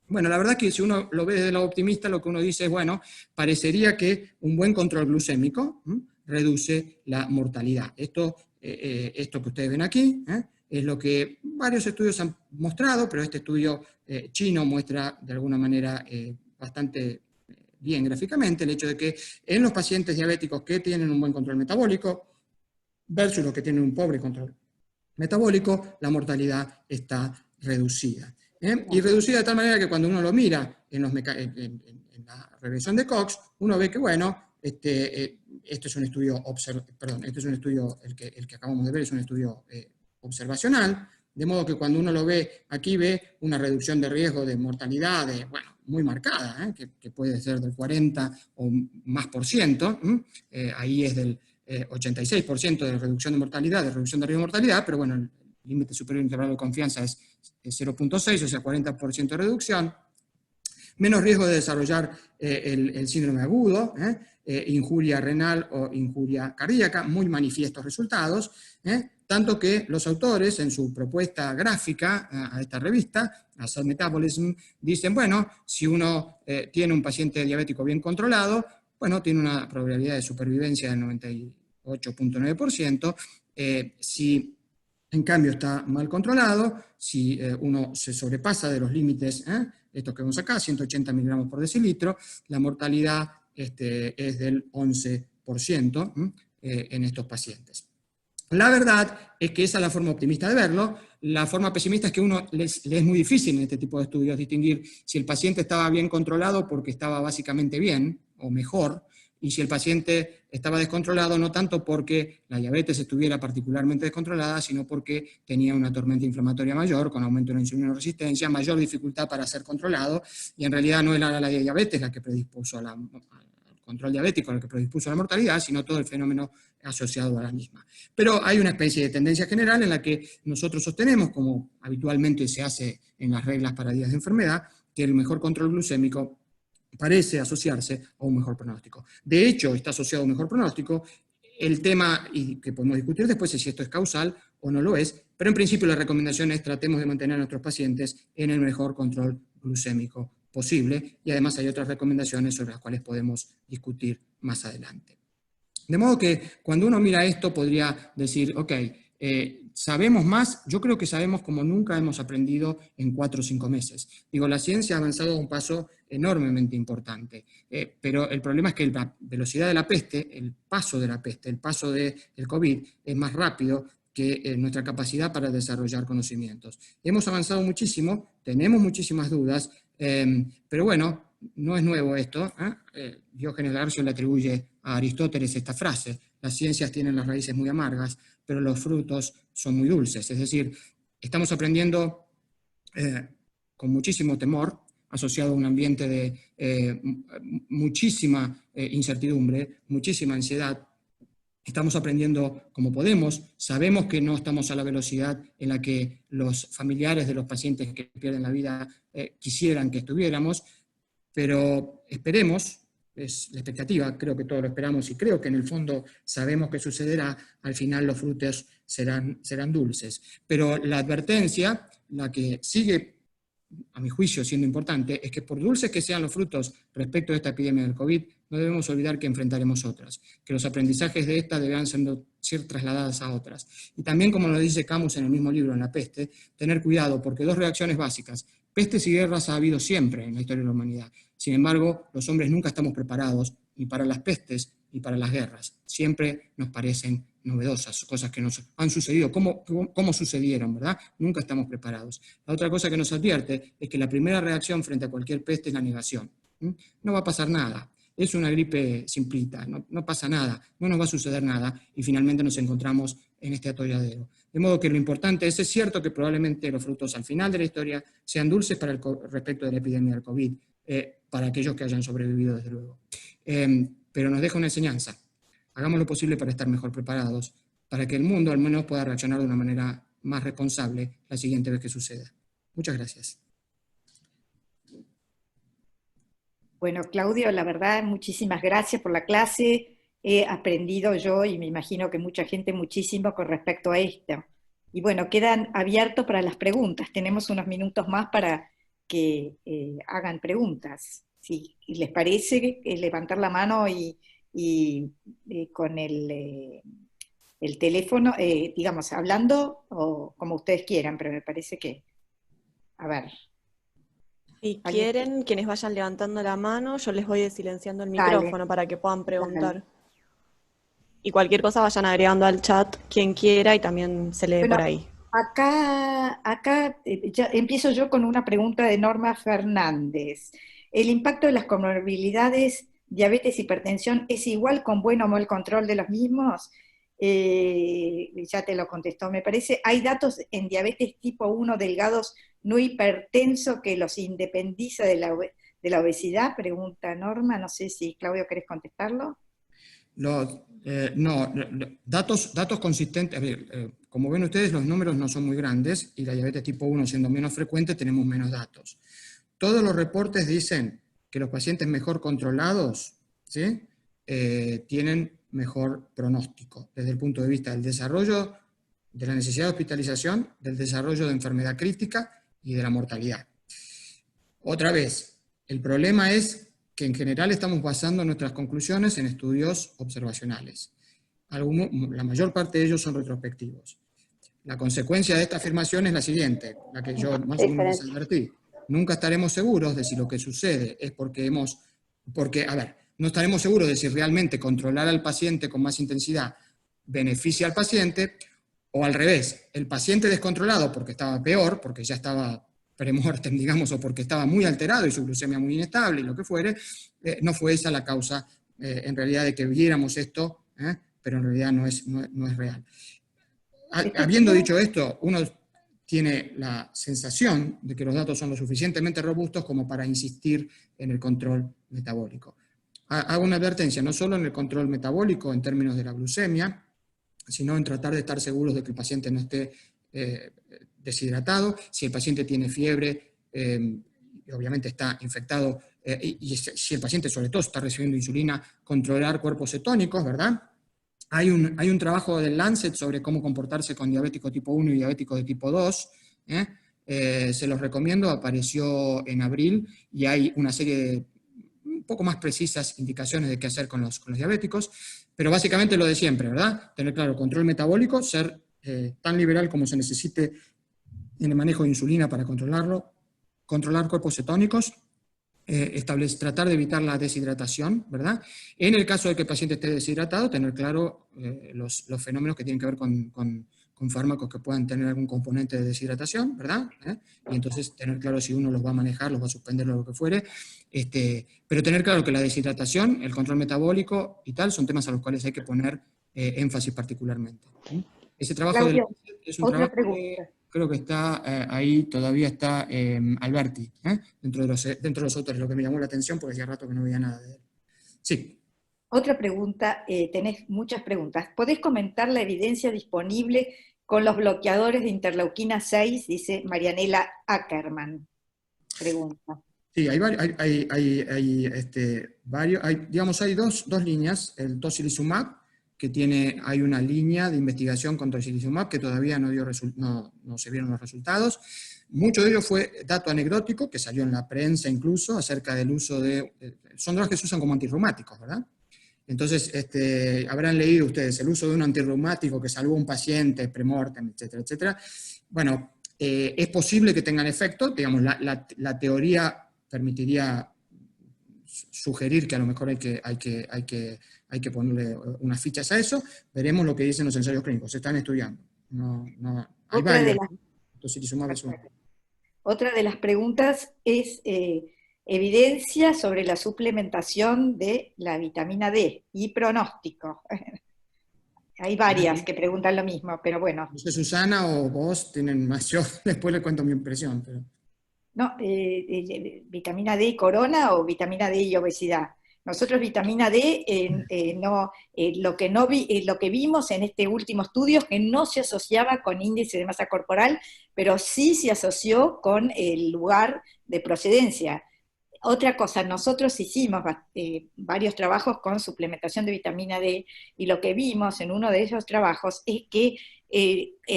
Bueno, la verdad que si uno lo ve desde el lado optimista, lo que uno dice es, bueno, parecería que un buen control glucémico reduce la mortalidad. Esto que ustedes ven aquí es lo que varios estudios han mostrado, pero este estudio chino muestra de alguna manera bastante bien gráficamente el hecho de que en los pacientes diabéticos que tienen un buen control metabólico versus los que tienen un pobre control metabólico, la mortalidad está reducida. Y reducida de tal manera que cuando uno lo mira en la regresión de Cox, uno ve que, bueno, este es un estudio, el que acabamos de ver es un estudio observacional, de modo que cuando uno lo ve, aquí ve una reducción de riesgo de mortalidad, muy marcada, que puede ser del 40 o más por ciento, ahí es del 86% de reducción de mortalidad, de reducción de riesgo de mortalidad, pero bueno, el límite superior intervalo de confianza es 0.6, o sea, 40% de reducción, menos riesgo de desarrollar el síndrome agudo, injuria renal o injuria cardíaca, muy manifiestos resultados, tanto que los autores en su propuesta gráfica a esta revista, a Cell Metabolism, dicen, bueno, si uno tiene un paciente diabético bien controlado, bueno, tiene una probabilidad de supervivencia del 98.9%, si en cambio está mal controlado, si uno se sobrepasa de los límites, estos que vemos acá, 180 miligramos por decilitro, la mortalidad es del 11% en estos pacientes. La verdad es que esa es la forma optimista de verlo. La forma pesimista es que le es muy difícil en este tipo de estudios distinguir si el paciente estaba bien controlado porque estaba básicamente bien o mejor, y si el paciente estaba descontrolado no tanto porque la diabetes estuviera particularmente descontrolada, sino porque tenía una tormenta inflamatoria mayor, con aumento de la insulinoresistencia, mayor dificultad para ser controlado, y en realidad no era la diabetes la que predispuso al control diabético, la que predispuso a la mortalidad, sino todo el fenómeno asociado a la misma. Pero hay una especie de tendencia general en la que nosotros sostenemos, como habitualmente se hace en las reglas para días de enfermedad, que el mejor control glucémico parece asociarse a un mejor pronóstico. De hecho, está asociado a un mejor pronóstico. El tema, y que podemos discutir después, es si esto es causal o no lo es, pero en principio la recomendación es tratemos de mantener a nuestros pacientes en el mejor control glucémico posible, y además hay otras recomendaciones sobre las cuales podemos discutir más adelante. De modo que cuando uno mira esto podría decir, ok, ¿sabemos más? Yo creo que sabemos como nunca hemos aprendido en 4 o 5 meses. Digo, la ciencia ha avanzado a un paso enormemente importante, pero el problema es que la velocidad de la peste, el paso de la peste, el paso del COVID es más rápido que nuestra capacidad para desarrollar conocimientos. Hemos avanzado muchísimo, tenemos muchísimas dudas, pero bueno, no es nuevo esto. Diógenes Laercio le atribuye a Aristóteles esta frase: las ciencias tienen las raíces muy amargas, pero los frutos son muy dulces. Es decir, estamos aprendiendo con muchísimo temor, asociado a un ambiente de muchísima incertidumbre, muchísima ansiedad. Estamos aprendiendo como podemos, sabemos que no estamos a la velocidad en la que los familiares de los pacientes que pierden la vida quisieran que estuviéramos, pero esperemos, es la expectativa, creo que todos lo esperamos y creo que en el fondo sabemos que sucederá, al final los frutos serán dulces. Pero la advertencia, la que sigue, a mi juicio, siendo importante, es que por dulces que sean los frutos respecto a esta epidemia del COVID, no debemos olvidar que enfrentaremos otras, que los aprendizajes de esta deberán ser trasladadas a otras. Y también, como lo dice Camus en el mismo libro, En la peste, tener cuidado, porque 2 reacciones básicas: pestes y guerras ha habido siempre en la historia de la humanidad. Sin embargo, los hombres nunca estamos preparados ni para las pestes ni para las guerras. Siempre nos parecen novedosas, cosas que nos han sucedido, cómo sucedieron, ¿verdad? Nunca estamos preparados. La otra cosa que nos advierte es que la primera reacción frente a cualquier peste es la negación. No va a pasar nada, es una gripe simplita, no pasa nada, no nos va a suceder nada, y finalmente nos encontramos en este atolladero. De modo que lo importante es cierto que probablemente los frutos al final de la historia sean dulces para respecto de la epidemia del COVID, para aquellos que hayan sobrevivido, desde luego. Pero nos deja una enseñanza. Hagamos lo posible para estar mejor preparados, para que el mundo al menos pueda reaccionar de una manera más responsable la siguiente vez que suceda. Muchas gracias. Bueno, Claudio, la verdad, muchísimas gracias por la clase. He aprendido yo, y me imagino que mucha gente, muchísimo con respecto a esto. Y bueno, quedan abiertos para las preguntas. Tenemos unos minutos más para que hagan preguntas. Si les parece, levantar la mano y con el teléfono, digamos, hablando, o como ustedes quieran, pero me parece que, a ver. Si quieren, quienes vayan levantando la mano, yo les voy silenciando el Dale. micrófono para que puedan preguntar. Dale. Y cualquier cosa vayan agregando al chat quien quiera y también se lee Bueno, por ahí. Acá ya empiezo yo con una pregunta de Norma Fernández. ¿El impacto de las comorbilidades, diabetes, hipertensión, es igual con buen o mal control de los mismos? Ya te lo contestó, me parece. ¿Hay datos en diabetes tipo 1 delgados no hipertenso que los independiza de la obesidad? Pregunta Norma, no sé si Claudio querés contestarlo. No, datos consistentes. A ver, como ven ustedes, los números no son muy grandes, y la diabetes tipo 1 siendo menos frecuente, tenemos menos datos. Todos los reportes dicen que los pacientes mejor controlados, ¿sí?, tienen mejor pronóstico, desde el punto de vista del desarrollo, de la necesidad de hospitalización, del desarrollo de enfermedad crítica y de la mortalidad. Otra vez, el problema es que en general estamos basando nuestras conclusiones en estudios observacionales. La mayor parte de ellos son retrospectivos. La consecuencia de esta afirmación es la siguiente, la que yo más o menos les advertí. Nunca estaremos seguros de si lo que sucede es no estaremos seguros de si realmente controlar al paciente con más intensidad beneficia al paciente, o al revés, el paciente descontrolado porque estaba peor, porque ya estaba premortem, digamos, o porque estaba muy alterado y su glucemia muy inestable y lo que fuere, no fue esa la causa, en realidad, de que viéramos esto, pero en realidad no es real. Habiendo dicho esto, uno tiene la sensación de que los datos son lo suficientemente robustos como para insistir en el control metabólico. Hago una advertencia, no solo en el control metabólico en términos de la glucemia, sino en tratar de estar seguros de que el paciente no esté deshidratado, si el paciente tiene fiebre, y obviamente está infectado, y si el paciente sobre todo está recibiendo insulina, controlar cuerpos cetónicos, ¿verdad? Hay un trabajo del Lancet sobre cómo comportarse con diabético tipo 1 y diabético de tipo 2, se los recomiendo, apareció en abril, y hay una serie de un poco más precisas indicaciones de qué hacer con los diabéticos, pero básicamente lo de siempre, ¿verdad? Tener claro control metabólico, ser tan liberal como se necesite en el manejo de insulina para controlarlo, controlar cuerpos cetónicos, tratar de evitar la deshidratación, ¿verdad? En el caso de que el paciente esté deshidratado, tener claro los fenómenos que tienen que ver con fármacos que puedan tener algún componente de deshidratación, ¿verdad? Y entonces tener claro si uno los va a manejar, los va a suspender o lo que fuere, pero tener claro que la deshidratación, el control metabólico y tal, son temas a los cuales hay que poner énfasis particularmente. Ese trabajo Claudio, es un otra trabajo pregunta. que creo que está ahí, todavía está Alberti, dentro de los autores, lo que me llamó la atención porque hacía rato que no veía nada de él. Sí. Otra pregunta, tenés muchas preguntas. ¿Podés comentar la evidencia disponible con los bloqueadores de interleuquina 6? Dice Marianela Ackerman. Pregunta. Sí, hay dos líneas. El tocilizumab, que hay una línea de investigación con tocilizumab que todavía no se vieron los resultados. Mucho de ello fue dato anecdótico, que salió en la prensa incluso, acerca del uso de... son drogas que se usan como antirreumáticos, ¿verdad? Entonces, habrán leído ustedes el uso de un antirreumático que salvó a un paciente, premortem, etcétera, etcétera. Bueno, es posible que tengan efecto, digamos, la teoría permitiría sugerir que a lo mejor hay que ponerle unas fichas a eso. Veremos lo que dicen los ensayos clínicos, se están estudiando. Hay varios. Otra de las preguntas es evidencia sobre la suplementación de la vitamina D y pronóstico. Hay varias que preguntan lo mismo, pero bueno. No sé, Susana o vos tienen más, yo después les cuento mi impresión. Pero... No, vitamina D y corona o vitamina D y obesidad. Nosotros vitamina D, lo que vimos en este último estudio es que no se asociaba con índice de masa corporal, pero sí se asoció con el lugar de procedencia. Otra cosa, nosotros hicimos varios trabajos con suplementación de vitamina D, y lo que vimos en uno de esos trabajos es que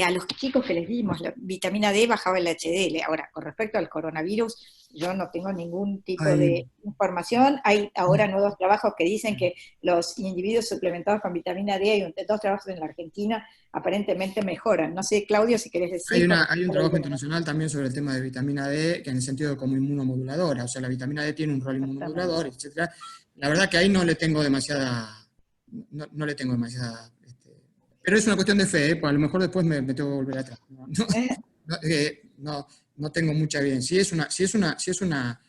a los chicos que les dimos la vitamina D bajaba el HDL. Ahora, con respecto al coronavirus, yo no tengo ningún tipo de información. Hay ahora nuevos trabajos que dicen que los individuos suplementados con vitamina D, hay 2 trabajos en la Argentina, aparentemente mejoran. No sé, Claudio, si querés decir. Hay un trabajo internacional también sobre el tema de vitamina D, que en el sentido de como inmunomoduladora, o sea, la vitamina D tiene un rol inmunomodulador, etc. La verdad que ahí no le tengo demasiada, pero es una cuestión de fe, pues a lo mejor después me tengo que volver atrás. No tengo mucha evidencia. Si es una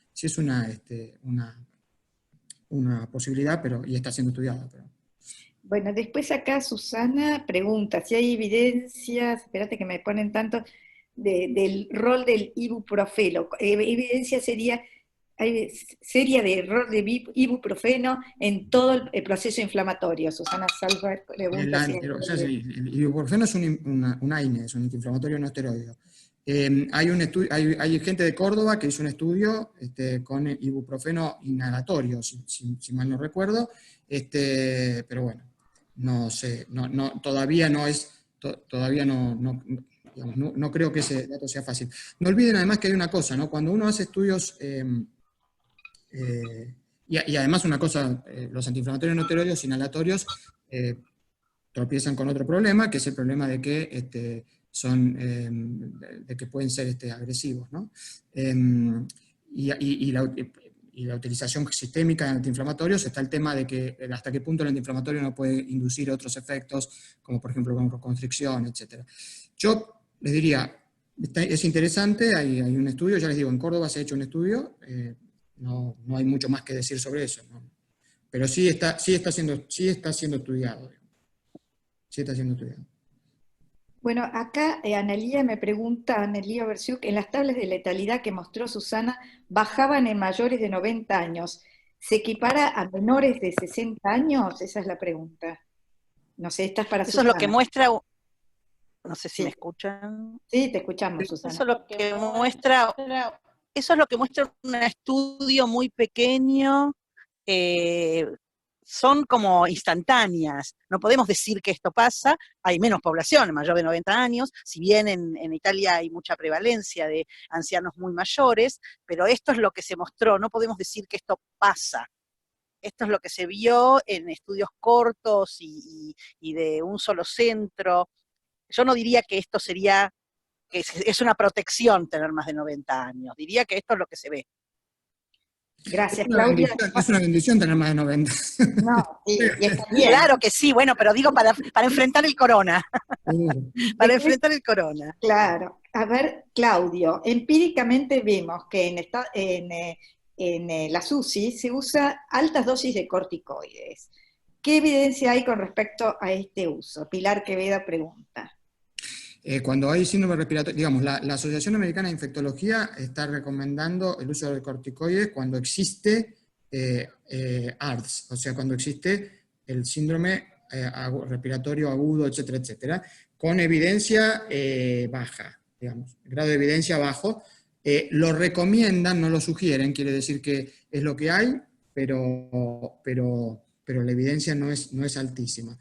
posibilidad, y está siendo estudiada. Pero. Bueno, después acá Susana pregunta si hay evidencias, espérate que me ponen tanto, del rol del ibuprofeno. Evidencia seria de rol de ibuprofeno en todo el proceso inflamatorio. Susana Salva pregunta el ibuprofeno es un AINE, es un antiinflamatorio no esteroideo. Hay gente de Córdoba que hizo un estudio con ibuprofeno inhalatorio, si mal no recuerdo, pero bueno, no sé, todavía no creo que ese dato sea fácil. No olviden además que hay una cosa, ¿no? Cuando uno hace estudios, y además una cosa, los antiinflamatorios no esteroideos inhalatorios tropiezan con otro problema, que es el problema de que de que pueden ser agresivos, ¿no? Y la utilización sistémica de antiinflamatorios, está el tema de que hasta qué punto el antiinflamatorio no puede inducir otros efectos, como por ejemplo broncoconstricción, etc. Yo les diría, es interesante, hay un estudio, ya les digo, en Córdoba se ha hecho un estudio, no hay mucho más que decir sobre eso, ¿no? Pero sí está siendo estudiado. Sí está siendo estudiado. Bueno, acá Analía me pregunta, Analía Bersiuk, en las tablas de letalidad que mostró Susana, bajaban en mayores de 90 años. ¿Se equipara a menores de 60 años? Esa es la pregunta. No sé, esta es para Susana. Eso es lo que muestra, no sé si me escuchan. Sí, te escuchamos, Susana. Eso es lo que muestra un estudio muy pequeño, son como instantáneas, no podemos decir que esto pasa, hay menos población, mayor de 90 años, si bien en Italia hay mucha prevalencia de ancianos muy mayores, pero esto es lo que se mostró, no podemos decir que esto pasa. Esto es lo que se vio en estudios cortos y de un solo centro. Yo no diría que esto sería, que es una protección tener más de 90 años, diría que esto es lo que se ve. Gracias, Claudia. Es una bendición tener más de 90. No, sí, claro que sí, bueno, pero digo para enfrentar el corona. Para enfrentar el corona. Claro. A ver, Claudio, empíricamente vemos que en las UCI se usa altas dosis de corticoides. ¿Qué evidencia hay con respecto a este uso? Pilar Quevedo pregunta. Cuando hay síndrome respiratorio, digamos, la Asociación Americana de Infectología está recomendando el uso de corticoides cuando existe ARDS, o sea, cuando existe el síndrome respiratorio agudo, etcétera, etcétera, con evidencia baja, digamos, grado de evidencia bajo. Lo recomiendan, no lo sugieren, quiere decir que es lo que hay, pero la evidencia no es altísima.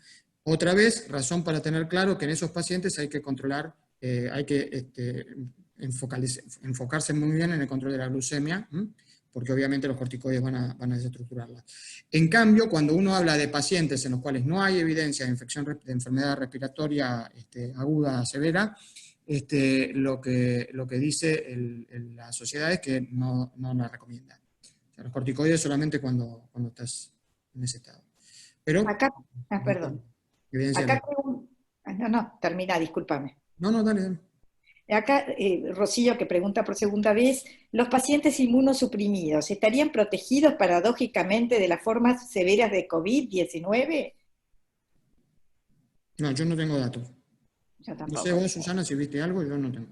Otra vez, razón para tener claro que en esos pacientes hay que controlar, hay que enfocarse muy bien en el control de la glucemia, porque obviamente los corticoides van a desestructurarla. En cambio, cuando uno habla de pacientes en los cuales no hay evidencia de enfermedad respiratoria aguda severa, lo que dice la sociedad es que no la recomienda. O sea, los corticoides solamente cuando estás en ese estado. Pero, acá, perdón. Acá termina, discúlpame. No, dale. Acá, Rocío, que pregunta por segunda vez, ¿los pacientes inmunosuprimidos estarían protegidos paradójicamente de las formas severas de COVID-19? No, yo no tengo datos. Yo No tampoco. sé vos, Susana, si viste algo, yo no tengo.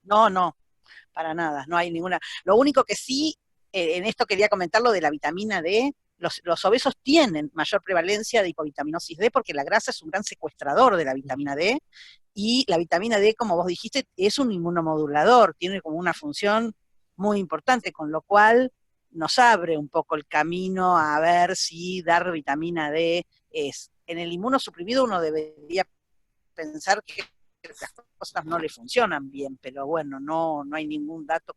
No, no, para nada, no hay ninguna. Lo único que sí, en esto quería comentar lo de la vitamina D, los obesos tienen mayor prevalencia de hipovitaminosis D porque la grasa es un gran secuestrador de la vitamina D, y la vitamina D, como vos dijiste, es un inmunomodulador, tiene como una función muy importante, con lo cual nos abre un poco el camino a ver si dar vitamina D es. En el inmunosuprimido uno debería pensar que las cosas no le funcionan bien, pero bueno, no hay ningún dato.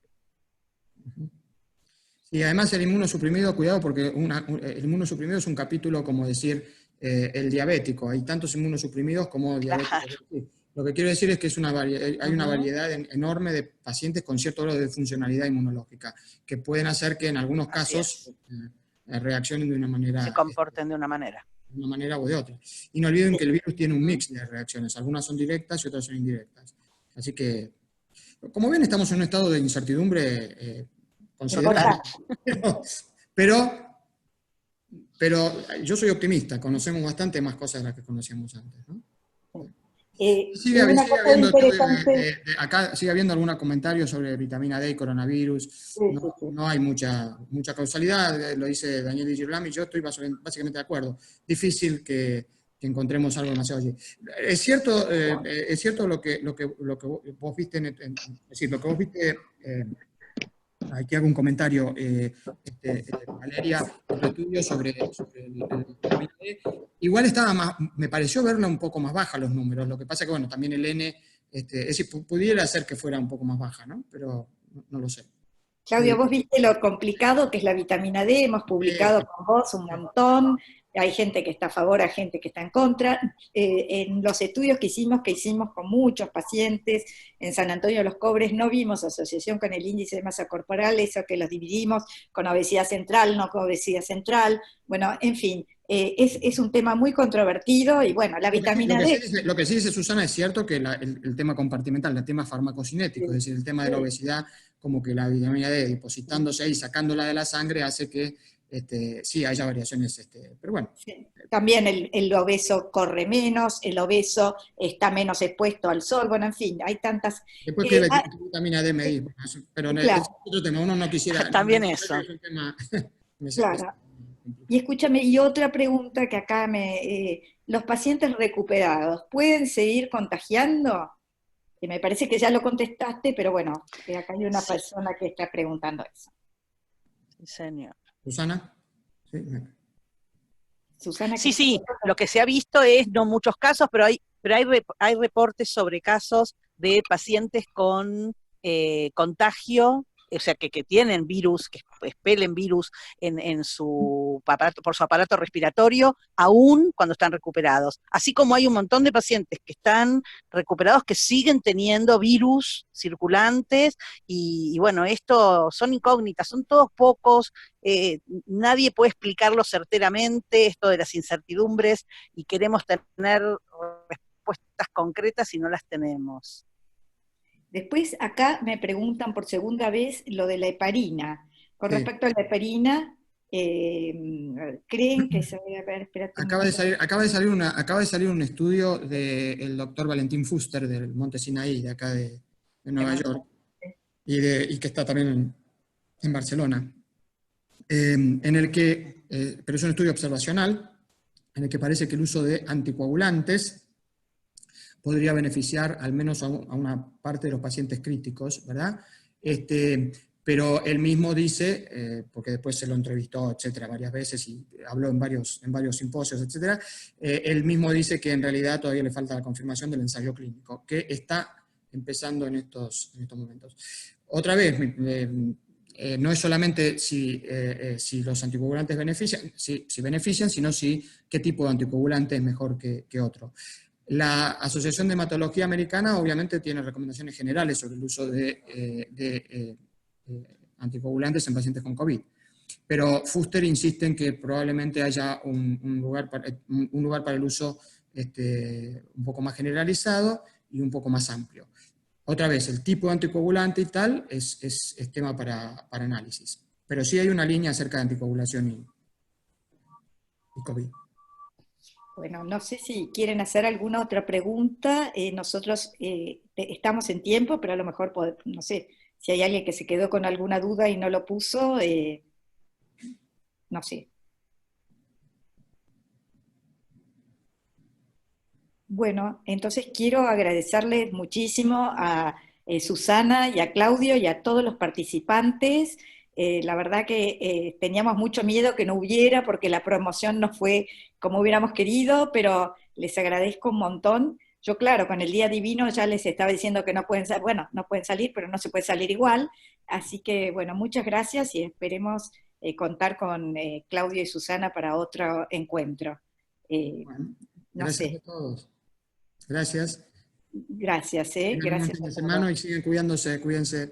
Y además el inmunosuprimido, cuidado, porque el inmunosuprimido es un capítulo, como decir, el diabético. Hay tantos inmunosuprimidos como diabéticos. Claro. Lo que quiero decir es que es hay una Ujú. variedad enorme de pacientes con cierto grado de funcionalidad inmunológica, que pueden hacer que en algunos Así casos reaccionen de una se manera, comporten de una manera. o de otra. Y no olviden que el virus tiene un mix de reacciones, algunas son directas y otras son indirectas. Así que, como ven, estamos en un estado de incertidumbre considerable. Pero yo soy optimista, conocemos bastante más cosas de las que conocíamos antes, ¿no? Sigue una cosa habiendo, interesante. acá sigue habiendo algún comentario sobre vitamina D y coronavirus. Sí, sí, sí. No hay mucha causalidad, lo dice Daniel Di Girolamo, y yo estoy básicamente de acuerdo. Difícil que encontremos algo demasiado allí. Es cierto lo que vos viste, es decir, lo que vos viste. Aquí hago un comentario, Valeria, el estudio sobre el vitamina D. Igual estaba más, me pareció verla un poco más baja los números, lo que pasa que, bueno, también el N, es decir, pudiera ser que fuera un poco más baja, ¿no? Pero no lo sé. Claudio, vos viste lo complicado que es la vitamina D, hemos publicado con vos un montón, hay gente que está a favor, hay gente que está en contra. En los estudios que hicimos con muchos pacientes en San Antonio de los Cobres, no vimos asociación con el índice de masa corporal, eso que los dividimos con obesidad central, no con obesidad central. Bueno, en fin, es un tema muy controvertido y bueno, la vitamina D... Lo que sí dice Susana es cierto que el tema compartimental, el tema farmacocinético, es decir, el tema de la obesidad, como que la vitamina D depositándose ahí, sacándola de la sangre, hace que sí haya variaciones, pero bueno. Sí. También el obeso corre menos, el obeso está menos expuesto al sol, bueno, en fin, hay tantas... Después que vitamina D medir, pero claro, es otro tema, uno no quisiera... También eso. Es un tema, claro. Y escúchame, y otra pregunta que acá ¿los pacientes recuperados pueden seguir contagiando? Que me parece que ya lo contestaste, pero bueno, acá hay una persona que está preguntando eso. Sí, señor. ¿Susana? Sí. Susana, Sí, lo que se ha visto es, no muchos casos, pero hay reportes sobre casos de pacientes con contagio, o sea, que tienen virus, que expelen virus en su aparato, por su aparato respiratorio, aún cuando están recuperados. Así como hay un montón de pacientes que están recuperados que siguen teniendo virus circulantes, y bueno, esto son incógnitas, son todos pocos, nadie puede explicarlo certeramente, esto de las incertidumbres, y queremos tener respuestas concretas y no las tenemos. Después acá me preguntan por segunda vez lo de la heparina. Con respecto a la heparina, ¿creen que se a ver, espérate, acaba de salir un estudio del doctor Valentín Fuster del Monte Sinaí, de acá de Nueva York, y que está también en Barcelona, en el que, pero es un estudio observacional, en el que parece que el uso de anticoagulantes podría beneficiar al menos a una parte de los pacientes críticos, ¿verdad? Pero él mismo dice, porque después se lo entrevistó, etcétera, varias veces y habló en varios simposios, etcétera, él mismo dice que en realidad todavía le falta la confirmación del ensayo clínico, que está empezando en estos momentos. Otra vez, no es solamente si los anticoagulantes benefician, si benefician, sino qué tipo de anticoagulante es mejor que otro. La Asociación de Hematología Americana obviamente tiene recomendaciones generales sobre el uso de anticoagulantes en pacientes con COVID, pero Fuster insiste en que probablemente haya un lugar para el uso un poco más generalizado y un poco más amplio. Otra vez, el tipo de anticoagulante y tal es tema para análisis, pero sí hay una línea acerca de anticoagulación y COVID. Bueno, no sé si quieren hacer alguna otra pregunta. Nosotros estamos en tiempo, pero a lo mejor, no sé, si hay alguien que se quedó con alguna duda y no lo puso, no sé. Bueno, entonces quiero agradecerles muchísimo a Susana y a Claudio y a todos los participantes. La verdad que teníamos mucho miedo que no hubiera porque la promoción no fue como hubiéramos querido, pero les agradezco un montón. Yo, claro, con el Día Divino ya les estaba diciendo que no pueden salir, bueno, no pueden salir, pero no se puede salir igual. Así que, bueno, muchas gracias y esperemos contar con Claudio y Susana para otro encuentro. Bueno, No gracias sé. a todos. Gracias. Gracias, Tengan un buen gracias fin a de todos. semana y sigan cuidándose, cuídense.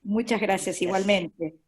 Muchas gracias igualmente.